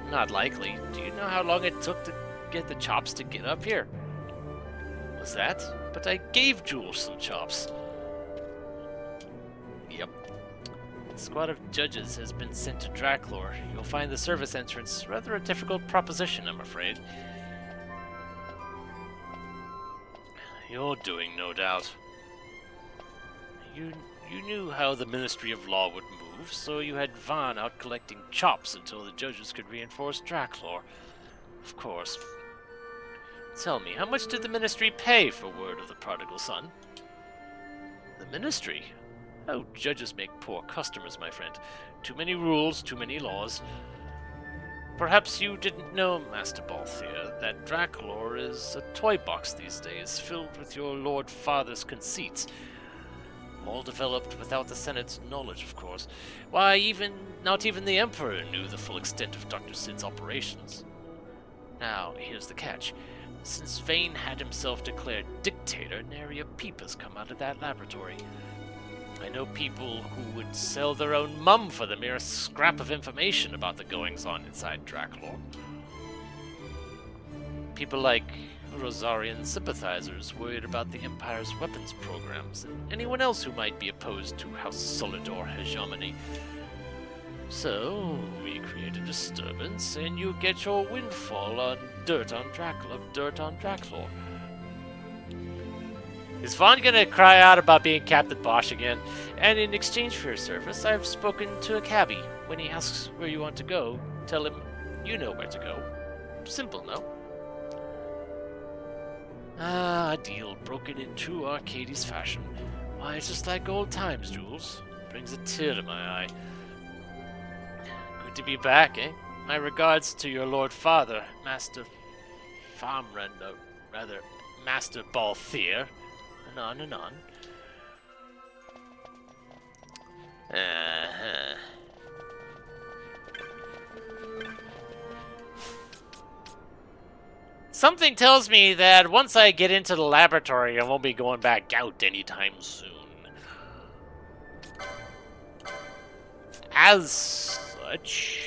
Not likely. Do you know how long it took to get the chops to get up here. Was that? But I gave Jules some chops. Yep. A squad of judges has been sent to Draclor. You'll find the service entrance rather a difficult proposition, I'm afraid. You're doing, no doubt. You knew how the Ministry of Law would move, so you had Vaughn out collecting chops until the judges could reinforce Draclor. Of course. Tell me, how much did the Ministry pay for word of the prodigal son? The Ministry? Oh, judges make poor customers, my friend. Too many rules, too many laws. Perhaps you didn't know, Master Balthier, that Draclor is a toy box these days, filled with your Lord Father's conceits. All developed without the Senate's knowledge, of course. Why, not even the Emperor knew the full extent of Dr. Sid's operations. Now, here's the catch. Since Vane had himself declared dictator, nary a peep has come out of that laboratory. I know people who would sell their own mum for the merest scrap of information about the goings-on inside Draclor. People like Rosarian sympathizers worried about the Empire's weapons programs, and anyone else who might be opposed to House Solidor hegemony. So, we create a disturbance, and you get your windfall on dirt on Draclor. Is Vaughn gonna cry out about being Captain Bosch again? And in exchange for your service, I've spoken to a cabbie. When he asks where you want to go, tell him you know where to go. Simple, no? Ah, a deal broken in true Arcades fashion. Why, it's just like old times, Jules. Brings a tear to my eye. Good to be back, eh? My regards to your Lord Father, Master Famran, rather, Master Balthier. Anon, anon. Something tells me that once I get into the laboratory, I won't be going back out anytime soon. As such...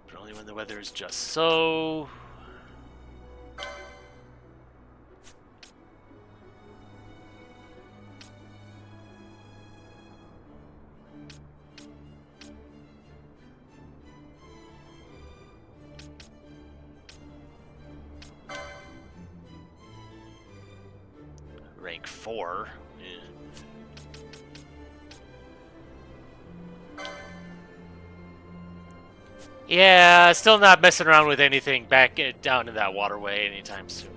but only when the weather is just so... Rank 4. Yeah, still not messing around with anything back down in that waterway anytime soon.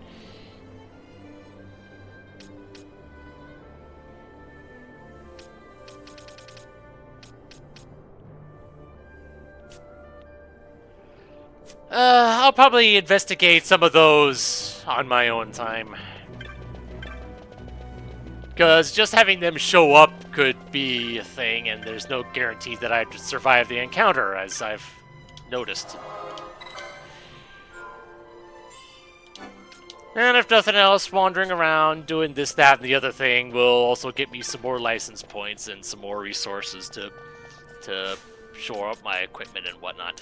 I'll probably investigate some of those on my own time. Because just having them show up could be a thing, and there's no guarantee that I'd survive the encounter, as I've noticed. And if nothing else, wandering around, doing this, that, and the other thing will also get me some more license points and some more resources to shore up my equipment and whatnot.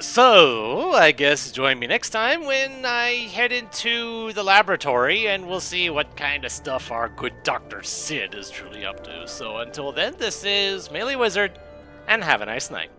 So, I guess join me next time when I head into the laboratory and we'll see what kind of stuff our good Dr. Sid is truly up to. So until then, this is MeleeWizard, and have a nice night.